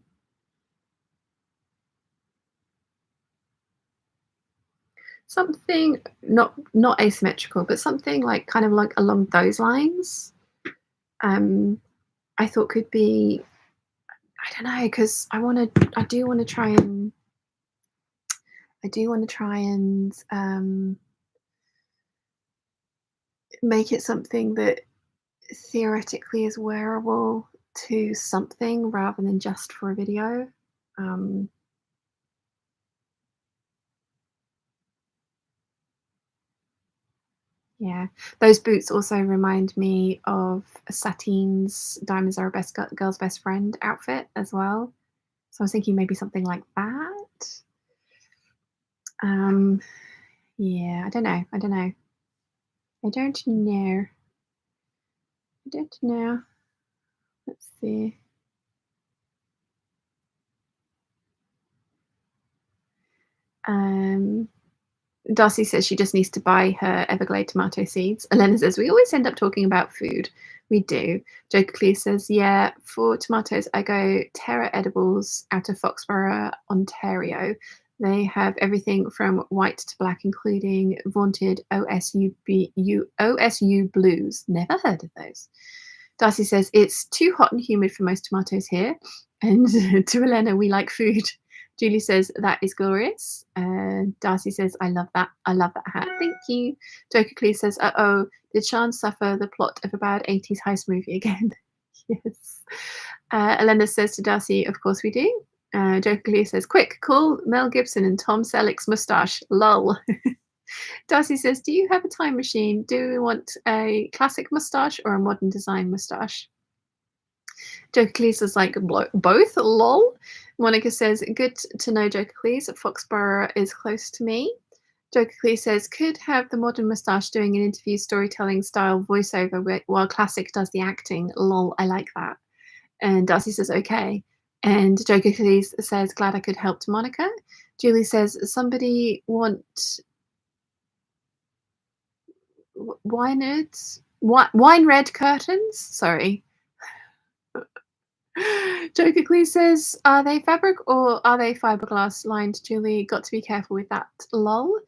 Speaker 1: Something not asymmetrical, but something like kind of like along those lines. I thought could be, I don't know, because I do want to try and make it something that theoretically is wearable to something rather than just for a video. Yeah, those boots also remind me of Satine's "Diamonds Are a Girl's Best Friend" outfit as well. So I was thinking maybe something like that. Yeah, I don't know. I don't know. Let's see. Darcy says she just needs to buy her Everglade tomato seeds. Elena says, we always end up talking about food. We do. Joker Clee says, yeah, for tomatoes, I go Terra Edibles out of Foxborough, Ontario. They have everything from white to black, including vaunted OSU blues. Never heard of those. Darcy says, it's too hot and humid for most tomatoes here. And to Elena, we like food. Julie says, that is glorious. Darcy says, I love that. I love that hat. Thank you. Joker Clee says, uh-oh, did Sean suffer the plot of a bad 80s heist movie again? Yes. Elena says to Darcy, of course we do. Joker Clee says, quick, call Mel Gibson and Tom Selleck's moustache. Lol. Darcy says, do you have a time machine? Do we want a classic moustache or a modern design moustache? Joker Cleese is like both, lol. Monica says, good to know Joker Cleese. Foxborough is close to me. Joker Cleese says, could have the modern moustache doing an interview storytelling style voiceover while Classic does the acting. Lol, I like that. And Darcy says, okay. And Joker Cleese says, glad I could help to Monica. Julie says, somebody want wine red curtains? Sorry. Joker Clee says, are they fabric or are they fiberglass lined? Julie, got to be careful with that. Lol.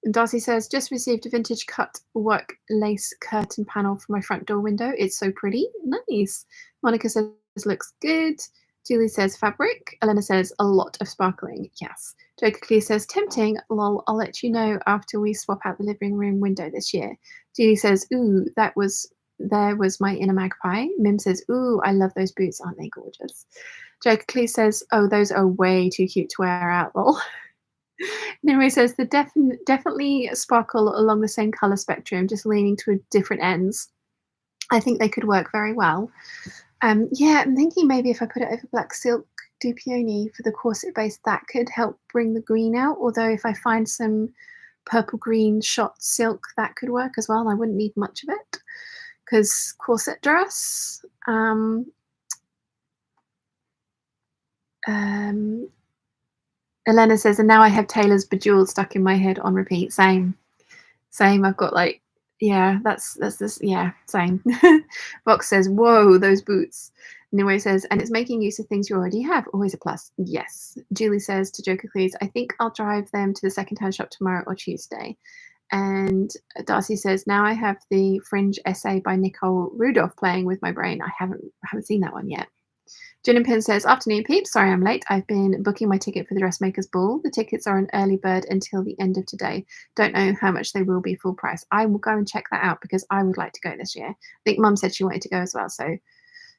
Speaker 1: And Darcy says, just received a vintage cut work lace curtain panel for my front door window. It's so pretty. Nice. Monica says, looks good. Julie says, fabric. Elena says, a lot of sparkling. Yes. Joker Clee says, tempting. Lol, I'll let you know after we swap out the living room window this year. Julie says, ooh, that was there was my inner magpie. Mim says, ooh, I love those boots. Aren't they gorgeous? Joker Clee says, oh, those are way too cute to wear out. Lol. Nimue says, the definitely sparkle along the same color spectrum, just leaning to different ends. I think they could work very well. Yeah, I'm thinking maybe if I put it over black silk dupioni for the corset base, that could help bring the green out. Although if I find some purple green shot silk, that could work as well. I wouldn't need much of it because corset dress. Elena says, and now I have Taylor's Bejeweled stuck in my head on repeat. Same. I've got like, yeah, that's this, yeah, same. Vox says, whoa, those boots. Nimue says, and it's making use of things you already have. Always a plus. Yes. Julie says to Joker Cleese, I think I'll drive them to the secondhand shop tomorrow or Tuesday. And Darcy says, now I have the Fringe essay by Nicole Rudolph playing with my brain. I haven't seen that one yet. Jen and Pin says, afternoon, peeps. Sorry I'm late. I've been booking my ticket for the Dressmakers Ball. The tickets are an early bird until the end of today. Don't know how much they will be full price. I will go and check that out because I would like to go this year. I think Mum said she wanted to go as well. So,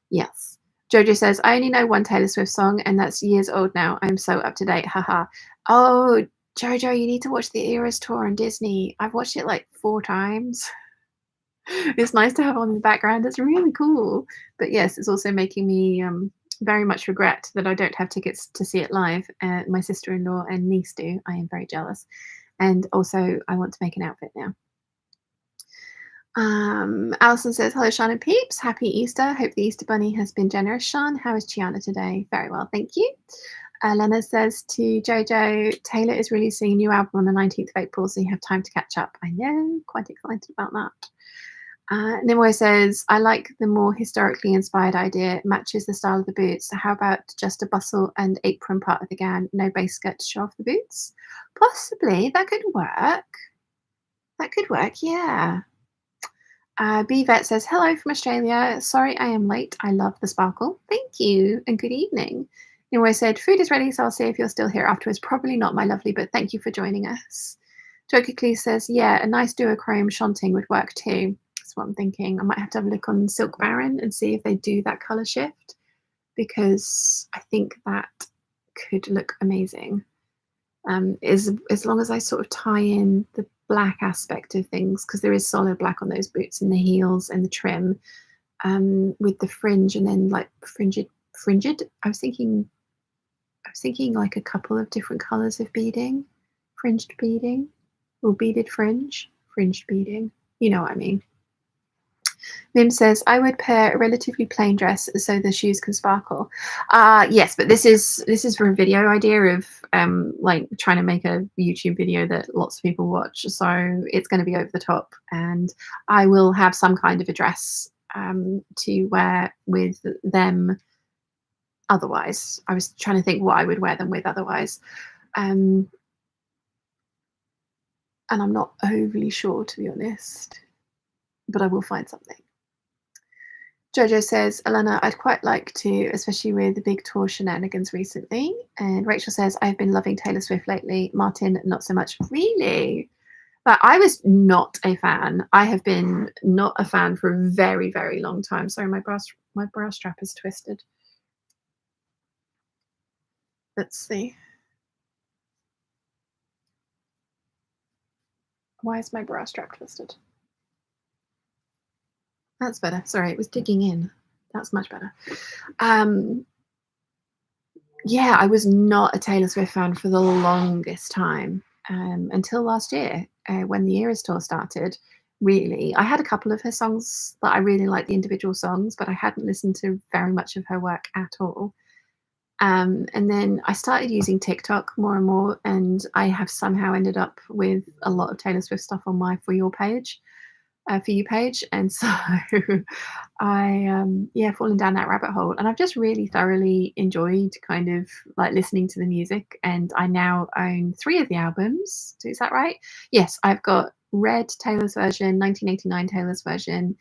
Speaker 1: yes. Jojo says, I only know one Taylor Swift song and that's years old now. I'm so up to date. Haha. Oh, Jojo, you need to watch the Eras tour on Disney. I've watched it like 4 times. It's nice to have on in the background. It's really cool. But yes, it's also making me very much regret that I don't have tickets to see it live. My sister-in-law and niece do. I am very jealous. And also, I want to make an outfit now. Alison says, hello, Sean and Peeps. Happy Easter. Hope the Easter Bunny has been generous. Sean, how is Chiana today? Very well, thank you. Lena says to Jojo, Taylor is releasing a new album on the 19th of April, so you have time to catch up. I know, quite excited about that. Nimue says, I like the more historically inspired idea. It matches the style of the boots. So how about just a bustle and apron part of the gown? No base skirt to show off the boots? Possibly. That could work. Yeah. B-Vet says, hello from Australia. Sorry I am late. I love the sparkle. Thank you and good evening. Nimue said, food is ready, so I'll see if you're still here afterwards. Probably not, my lovely, but thank you for joining us. Joker Clee says, yeah, a nice duochrome shunting would work too. That's what I'm thinking. I might have to have a look on Silk Baron and see if they do that color shift because I think that could look amazing. As long as I sort of tie in the black aspect of things, because there is solid black on those boots and the heels and the trim, with the fringe and then like fringed. I was thinking like a couple of different colors of beading, fringed beading, or beaded fringed beading. You know what I mean. Mim says, I would pair a relatively plain dress so the shoes can sparkle. Yes, but this is for a video idea of like trying to make a YouTube video that lots of people watch. So it's going to be over the top and I will have some kind of a dress to wear with them otherwise. I was trying to think what I would wear them with otherwise. And I'm not overly sure, to be honest, but I will find something. Jojo says, Elena, I'd quite like to, especially with the big tour shenanigans recently. And Rachel says, I've been loving Taylor Swift lately. Martin, not so much. Really? But I was not a fan. I have been not a fan for a very, very long time. Sorry, my bra strap is twisted. Let's see. Why is my bra strap twisted? That's better. Sorry, it was digging in. That's much better. Yeah, I was not a Taylor Swift fan for the longest time until last year when the Eras tour started. Really, I had a couple of her songs that I really liked, the individual songs, but I hadn't listened to very much of her work at all. And then I started using TikTok more and more, and I have somehow ended up with a lot of Taylor Swift stuff on my For You page, and so I fallen down that rabbit hole, and I've just really thoroughly enjoyed kind of like listening to the music. And I now own 3 of the albums. Is that right? Yes, I've got Red Taylor's version, 1989 Taylor's version,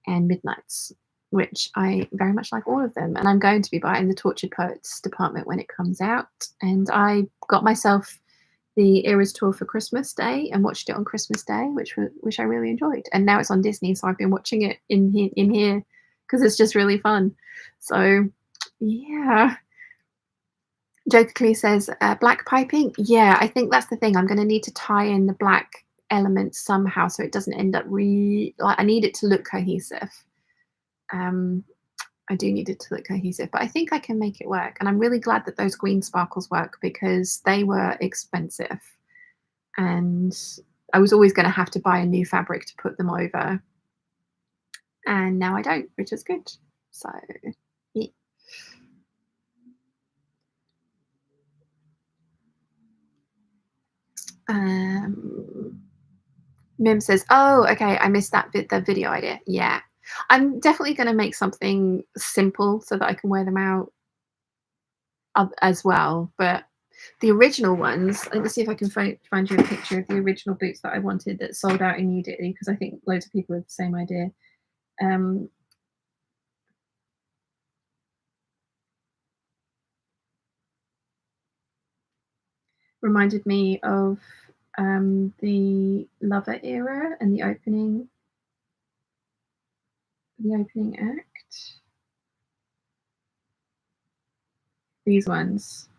Speaker 1: and Midnight's, which I very much like all of them. And I'm going to be buying the Tortured Poets department when it comes out. And I got myself the Eras tour for Christmas Day and watched it on Christmas Day, which I really enjoyed. And now it's on Disney, so I've been watching it in here because it's just really fun. So yeah. Jokingly says, black piping. Yeah, I think that's the thing. I'm going to need to tie in the black elements somehow so it doesn't end up like I need it to look cohesive. I do need it to look cohesive, but I think I can make it work. And I'm really glad that those green sparkles work because they were expensive. And I was always going to have to buy a new fabric to put them over. And now I don't, which is good. So, yeah. Mim says, "Oh, okay, I missed the video idea." Yeah. I'm definitely gonna make something simple so that I can wear them out as well, but the original ones, let me see if I can find you a picture of the original boots that I wanted that sold out immediately because I think loads of people have the same idea. Um, reminded me of the Lover era and the opening act. These ones.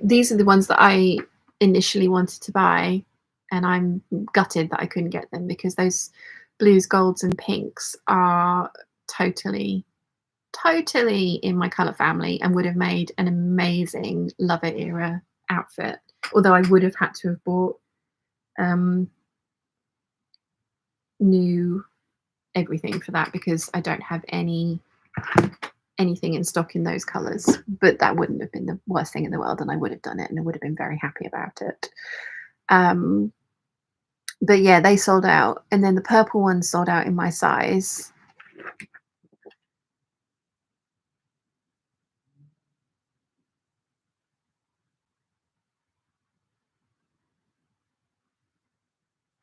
Speaker 1: These are the ones that I initially wanted to buy, and I'm gutted that I couldn't get them because those blues, golds, and pinks are totally, totally in my color family and would have made an amazing Lover era outfit. Although I would have had to have bought new everything for that because I don't have anything in stock in those colors, but that wouldn't have been the worst thing in the world and I would have done it and I would have been very happy about it. But yeah, they sold out, and then the purple ones sold out in my size.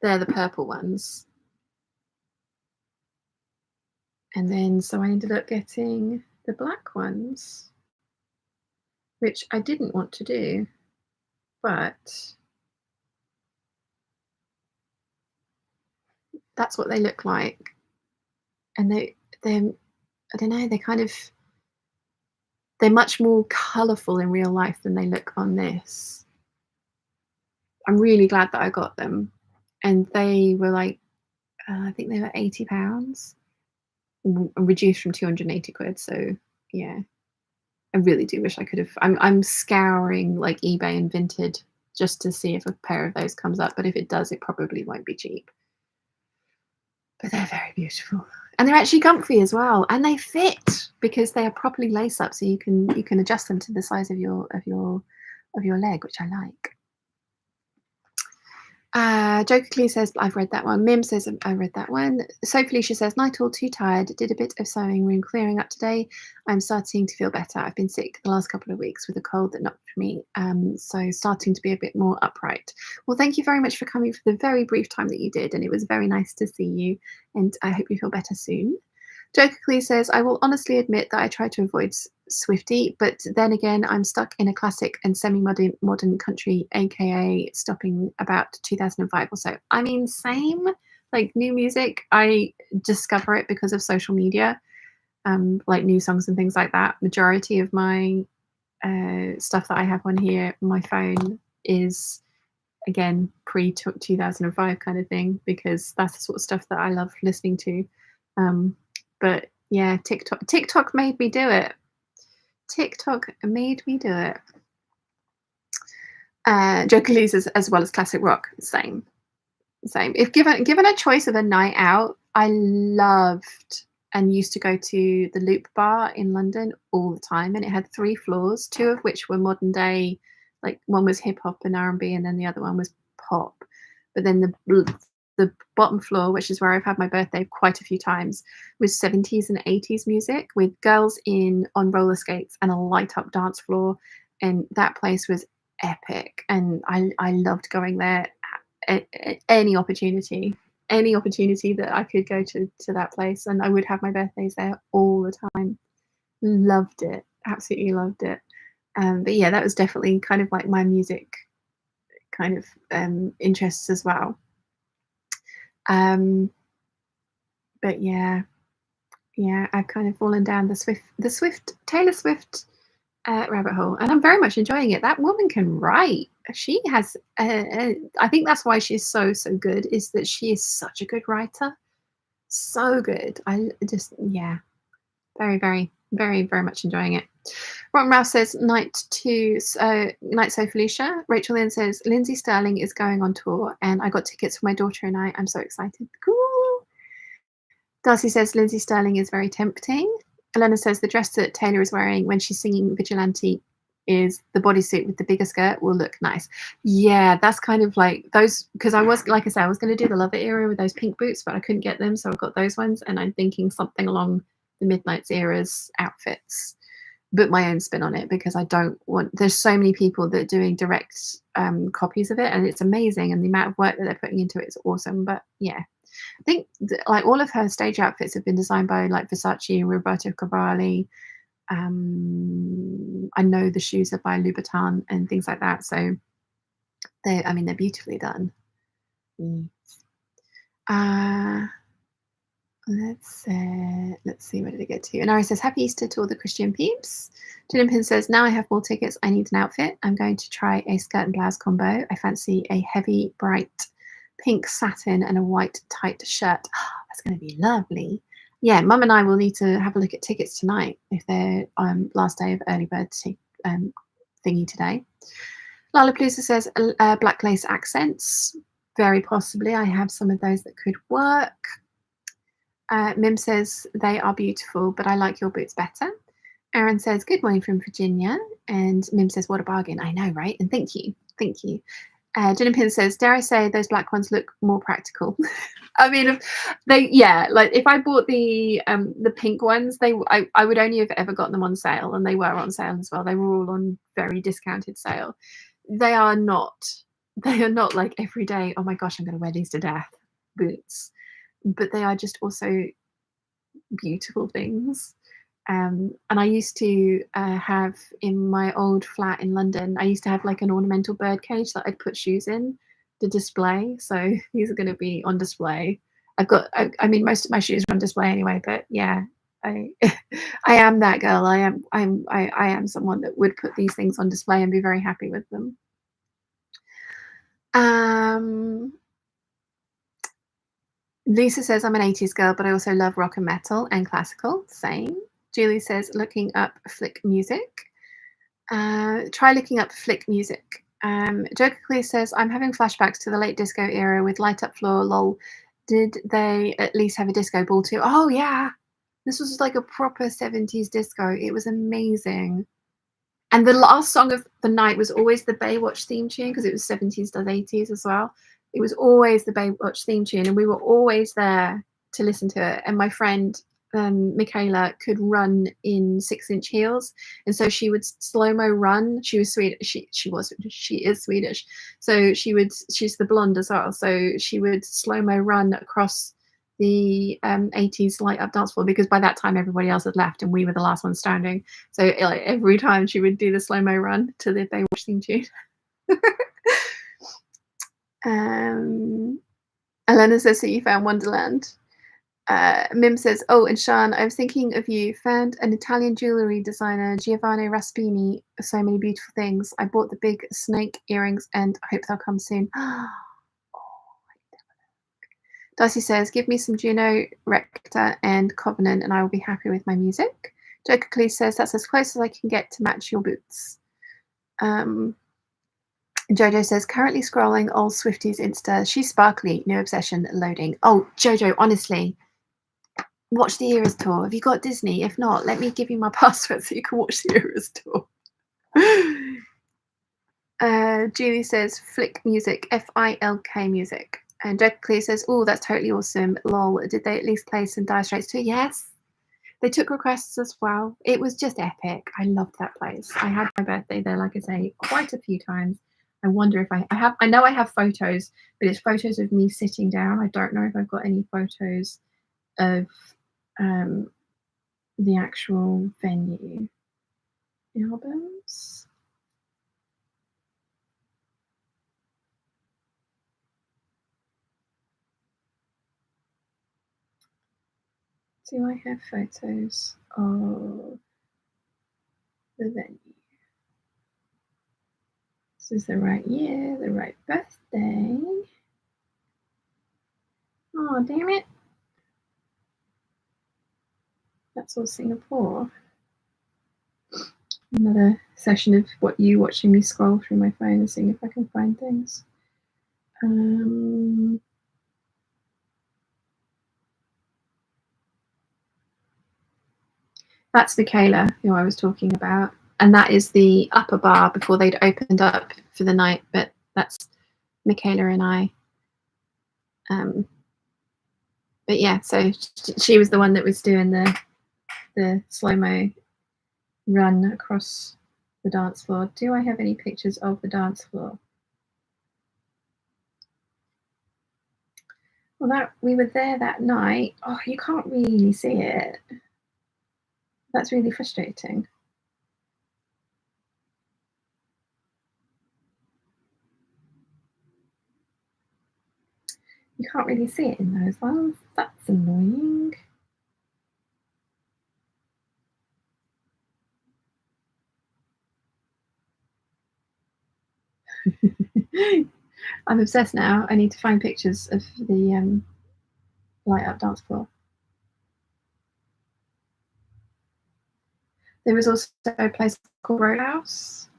Speaker 1: They're the purple ones. And then so I ended up getting the black ones, which I didn't want to do, but that's what they look like. And they're I don't know, they're much more colourful in real life than they look on this. I'm really glad that I got them. And they were like, I think they were £80, reduced from 280 quid. So yeah, I really do wish I could have. I'm scouring like eBay and Vinted just to see if a pair of those comes up. But if it does, it probably won't be cheap. But they're very beautiful, and they're actually comfy as well, and they fit because they are properly lace up, so you can adjust them to the size of your leg, which I like. Jokingly says, I've read that one. Mim says, I read that one. So Felicia says, night all too tired. Did a bit of sewing, room clearing up today. I'm starting to feel better. I've been sick the last couple of weeks with a cold that knocked me. So starting to be a bit more upright. Well, thank you very much for coming for the very brief time that you did. And it was very nice to see you. And I hope you feel better soon. Jokingly says, I will honestly admit that I try to avoid Swiftie, but then again, I'm stuck in a classic and semi-modern country, aka stopping about 2005 or so. I mean, same. Like new music, I discover it because of social media, like new songs and things like that. Majority of my stuff that I have on here, my phone is again pre 2005 kind of thing because that's the sort of stuff that I love listening to. But yeah, TikTok made me do it. TikTok made me do it. Jokingly as well as classic rock, same. If given a choice of a night out, I loved and used to go to the Loop Bar in London all the time, and it had 3 floors, 2 of which were modern day, like one was hip hop and R&B, and then the other one was pop. But then the bottom floor, which is where I've had my birthday quite a few times, was 70s and 80s music with girls on roller skates and a light up dance floor, and that place was epic. And I loved going there at any opportunity that I could go to that place, and I would have my birthdays there all the time. Loved it, absolutely loved it. But yeah, that was definitely kind of like my music kind of interests as well. Um, but yeah, I've kind of fallen down the Taylor Swift rabbit hole, and I'm very much enjoying it. That woman can write. She has, I think that's why she's so good. Is that she is such a good writer, so good. I just very very much enjoying it. Rotten Ralph says night so Felicia. Rachel then says Lindsay Sterling is going on tour, and I got tickets for my daughter and I. I'm so excited. Cool. Darcy says Lindsay Sterling is very tempting. Elena says the dress that Taylor is wearing when she's singing Vigilante is the bodysuit with the bigger skirt will look nice. Yeah, that's kind of like those, because I was, like I said, I was going to do the Lover era with those pink boots, but I couldn't get them, so I got those ones, and I'm thinking something along the Midnight's era's outfits, but my own spin on it, because I don't want, there's so many people that are doing direct copies of it, and it's amazing, and the amount of work that they're putting into it is awesome. But yeah, I think like all of her stage outfits have been designed by like Versace, Roberto Cavalli. I know the shoes are by Louboutin and things like that. So they're beautifully done. Mm. Let's see, where did it get to? And Ari says, Happy Easter to all the Christian peeps. Pin says, now I have more tickets. I need an outfit. I'm going to try a skirt and blouse combo. I fancy a heavy, bright pink satin and a white tight shirt. That's going to be lovely. Yeah, Mum and I will need to have a look at tickets tonight if they're last day of early bird thingy today. Lollapalooza says black lace accents. Very possibly. I have some of those that could work. Mim says they are beautiful, but I like your boots better. Aaron says good morning from Virginia, and Mim says what a bargain. I know, right? And thank you. Jen Pin says, dare I say those black ones look more practical? I mean, if I bought the pink ones, I would only have ever gotten them on sale, and they were on sale as well. They were all on very discounted sale. They are not like everyday, oh my gosh, I'm going to wear these to death boots, but they are just also beautiful things. And I used to have in my old flat in London, I used to have like an ornamental bird cage that I'd put shoes in to display. So these are going to be on display. I mean, most of my shoes are on display anyway, but yeah, I I am that girl. I am someone that would put these things on display and be very happy with them. Lisa says, I'm an 80s girl, but I also love rock and metal and classical. Same. Julie says, looking up flick music. Try looking up flick music. Joker Clear says, I'm having flashbacks to the late disco era with Light Up Floor, lol. Did they at least have a disco ball too? Oh, yeah. This was like a proper 70s disco. It was amazing. And the last song of the night was always the Baywatch theme tune, because it was 70s to 80s as well. It was always the Baywatch theme tune, and we were always there to listen to it. And my friend Michaela could run in 6-inch heels, and so she would slow-mo run. She was Swedish. She is Swedish, so she's the blonde as well. So she would slow-mo run across the 80s light up dance floor, because by that time everybody else had left and we were the last ones standing. So like every time she would do the slow-mo run to the Baywatch theme tune. Elena says that you found Wonderland. Mim says, oh, and Sean, I was thinking of you. Found an Italian jewelry designer, Giovanni Raspini. So many beautiful things. I bought the big snake earrings and I hope they'll come soon. Darcy says, give me some Juno, Rector, and Covenant, and I will be happy with my music. Joker Clee says, that's as close as I can get to match your boots. Jojo says, currently scrolling old Swifties Insta. She's sparkly, no obsession, loading. Oh, Jojo, honestly, watch the Eras tour. Have you got Disney? If not, let me give you my password so you can watch the Eras tour. Julie says, flick music, F-I-L-K music. And Joker Clear says, oh, that's totally awesome. Lol, did they at least play some Dire Straits too? Yes. They took requests as well. It was just epic. I loved that place. I had my birthday there, like I say, quite a few times. I wonder if I know I have photos, but it's photos of me sitting down. I don't know if I've got any photos of the actual venue. Albums. Do I have photos of the venue? This is the right year, the right birthday. Oh, damn it. That's all Singapore. Another session of you watching me scroll through my phone and seeing if I can find things. That's Michaela, who I was talking about. And that is the upper bar before they'd opened up for the night. But that's Michaela and I. But yeah, so she was the one that was doing the slow-mo run across the dance floor. Do I have any pictures of the dance floor? Well, we were there that night. Oh, you can't really see it. That's really frustrating. You can't really see it in those ones. That's annoying. I'm obsessed now. I need to find pictures of the light up dance floor. There was also a place called Roadhouse.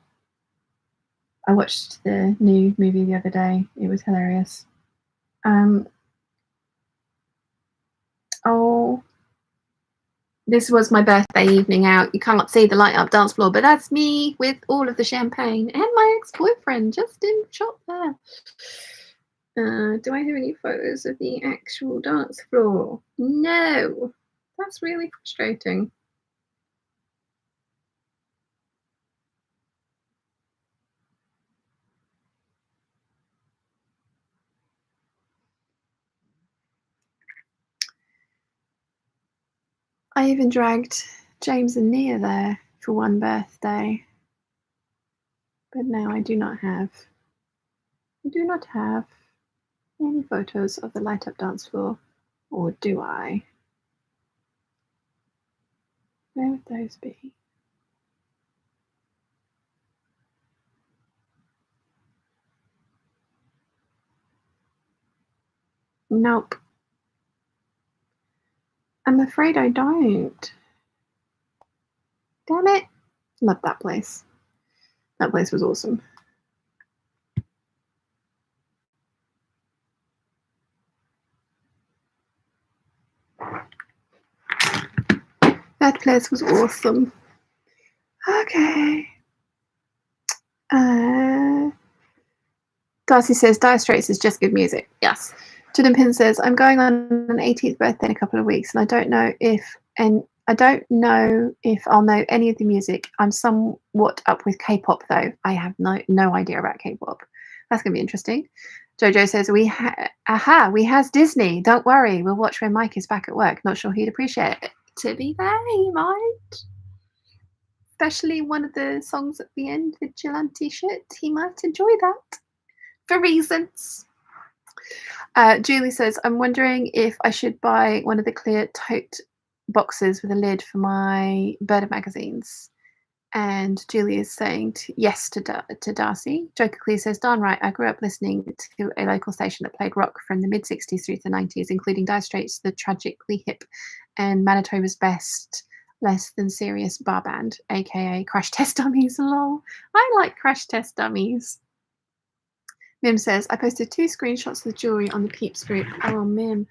Speaker 1: I watched the new movie the other day. It was hilarious. Oh, this was my birthday evening out. You can't see the light up dance floor, but that's me with all of the champagne and my ex-boyfriend just in shot there. Do I have any photos of the actual dance floor? No. That's really frustrating. I even dragged James and Nia there for one birthday. But now I do not have any photos of the light up dance floor. Or do I? Where would those be? Nope. I'm afraid I don't. Damn it. Love that place. That place was awesome. That place was awesome. Okay. Darcy says Dire Straits is just good music. Yes. Juden Pin says I'm going on an 18th birthday in a couple of weeks, and I don't know if I'll know any of the music. I'm somewhat up with K-pop though. I have no idea about K-pop. That's gonna be interesting. Jojo says we has Disney. Don't worry, we'll watch when Mike is back at work. Not sure he'd appreciate it. To be fair, he might. Especially one of the songs at the end, Vigilante shit. He might enjoy that. For reasons. Julie says, I'm wondering if I should buy one of the clear tote boxes with a lid for my Bird magazines. And Julie is saying yes to Darcy. Joker Clee says, darn right, I grew up listening to a local station that played rock from the mid-60s through to the 90s, including Dire Straits, the Tragically Hip, and Manitoba's Best Less Than Serious Bar Band, aka Crash Test Dummies. Lol. I like Crash Test Dummies. Mim says, I posted 2 screenshots of the jewelry on the Peeps group. Oh, Mim,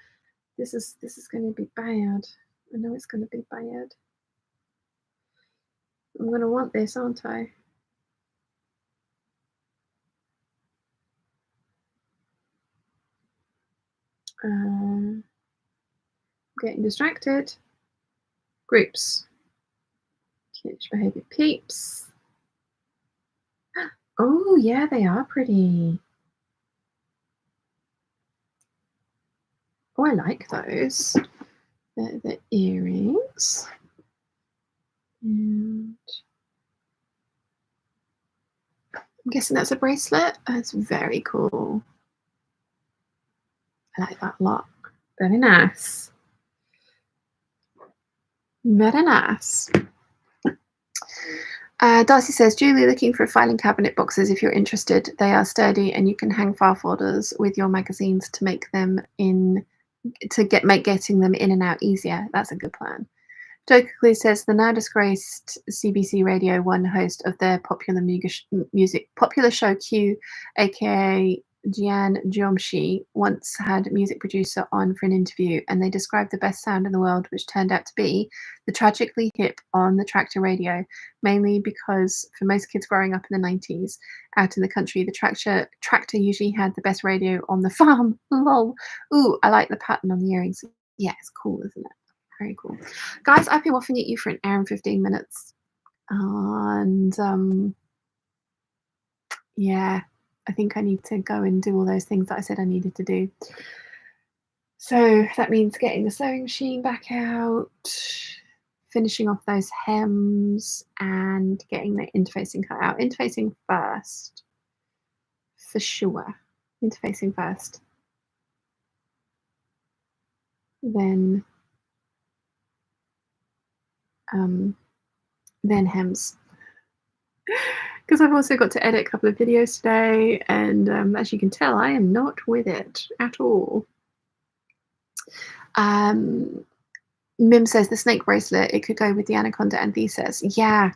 Speaker 1: this is going to be bad. I know it's going to be bad. I'm going to want this, aren't I? I'm getting distracted. Groups. Teenage behavior Peeps. Oh, yeah, they are pretty. Oh, I like those. The earrings. And I'm guessing that's a bracelet. That's very cool. I like that a lot. Very nice. Very nice. Darcy says, Julie, looking for filing cabinet boxes if you're interested. They are sturdy and you can hang file folders with your magazines to make them in make getting them in and out easier. That's a good plan. Jokingly says the now disgraced CBC Radio 1 host of their popular show Q, aka Gian Jomshi, once had a music producer on for an interview, and they described the best sound in the world, which turned out to be the tragically hip on the tractor radio, mainly because for most kids growing up in the 90s out in the country, the tractor usually had the best radio on the farm. Lol. Ooh, I like the pattern on the earrings. Yeah, it's cool, isn't it? Very cool. Guys, I've been waffling at you for an hour and 15 minutes. And yeah, I think I need to go and do all those things that I said I needed to do. So that means getting the sewing machine back out, finishing off those hems, and getting the interfacing cut out. Interfacing first, for sure. Interfacing first. Then hems. Because I've also got to edit a couple of videos today, and as you can tell, I am not with it at all. Mim says the snake bracelet, it could go with the anaconda anthesis. Yeah,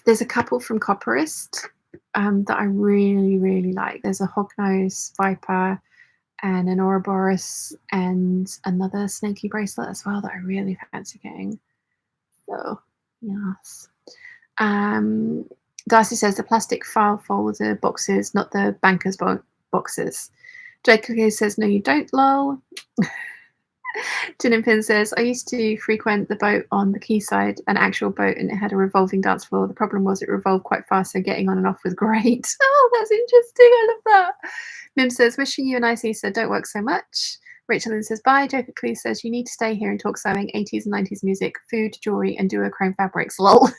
Speaker 1: there's a couple from Copperist that I really, really like. There's a hognose viper and an Ouroboros and another snaky bracelet as well that I really fancy getting. So, yes. Darcy says the plastic file folder boxes, not the banker's boxes. Jacob says, no, you don't, lol. Pin says, I used to frequent the boat on the quayside, an actual boat, and it had a revolving dance floor. The problem was it revolved quite fast, so getting on and off was great. Oh, that's interesting. I love that. Mim says, wishing you a nice Easter. Don't work so much. Rachel Lynn says, bye. Joker Clee says, you need to stay here and talk sewing, 80s and 90s music, food, jewelry, and duochrome fabrics. Lol.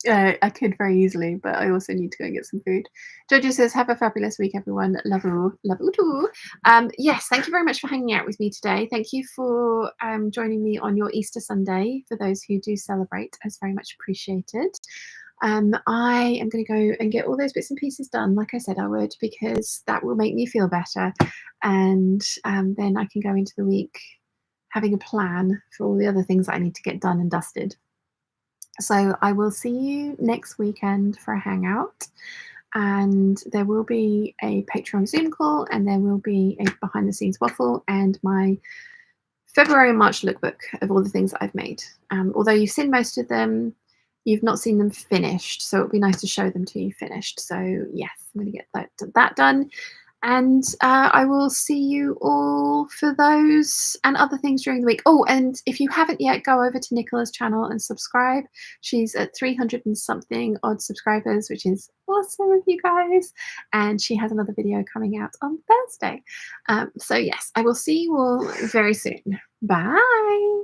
Speaker 1: I could very easily, but I also need to go and get some food. Jojo says, have a fabulous week, everyone. Love you. Love you too. Yes, thank you very much for hanging out with me today. Thank you for joining me on your Easter Sunday. For those who do celebrate, it's very much appreciated. I am going to go and get all those bits and pieces done, like I said I would, because that will make me feel better. And then I can go into the week having a plan for all the other things that I need to get done and dusted. So I will see you next weekend for a hangout, and there will be a Patreon Zoom call, and there will be a behind the scenes waffle and my February and March lookbook of all the things that I've made. Although you've seen most of them, you've not seen them finished, so it'll be nice to show them to you finished. So yes, I'm going to get that done. And I will see you all for those and other things during the week. Oh, and if you haven't yet, go over to Nicola's channel and subscribe. She's at 300 and something odd subscribers, which is awesome of you guys. And she has another video coming out on Thursday. So yes, I will see you all very soon. Bye.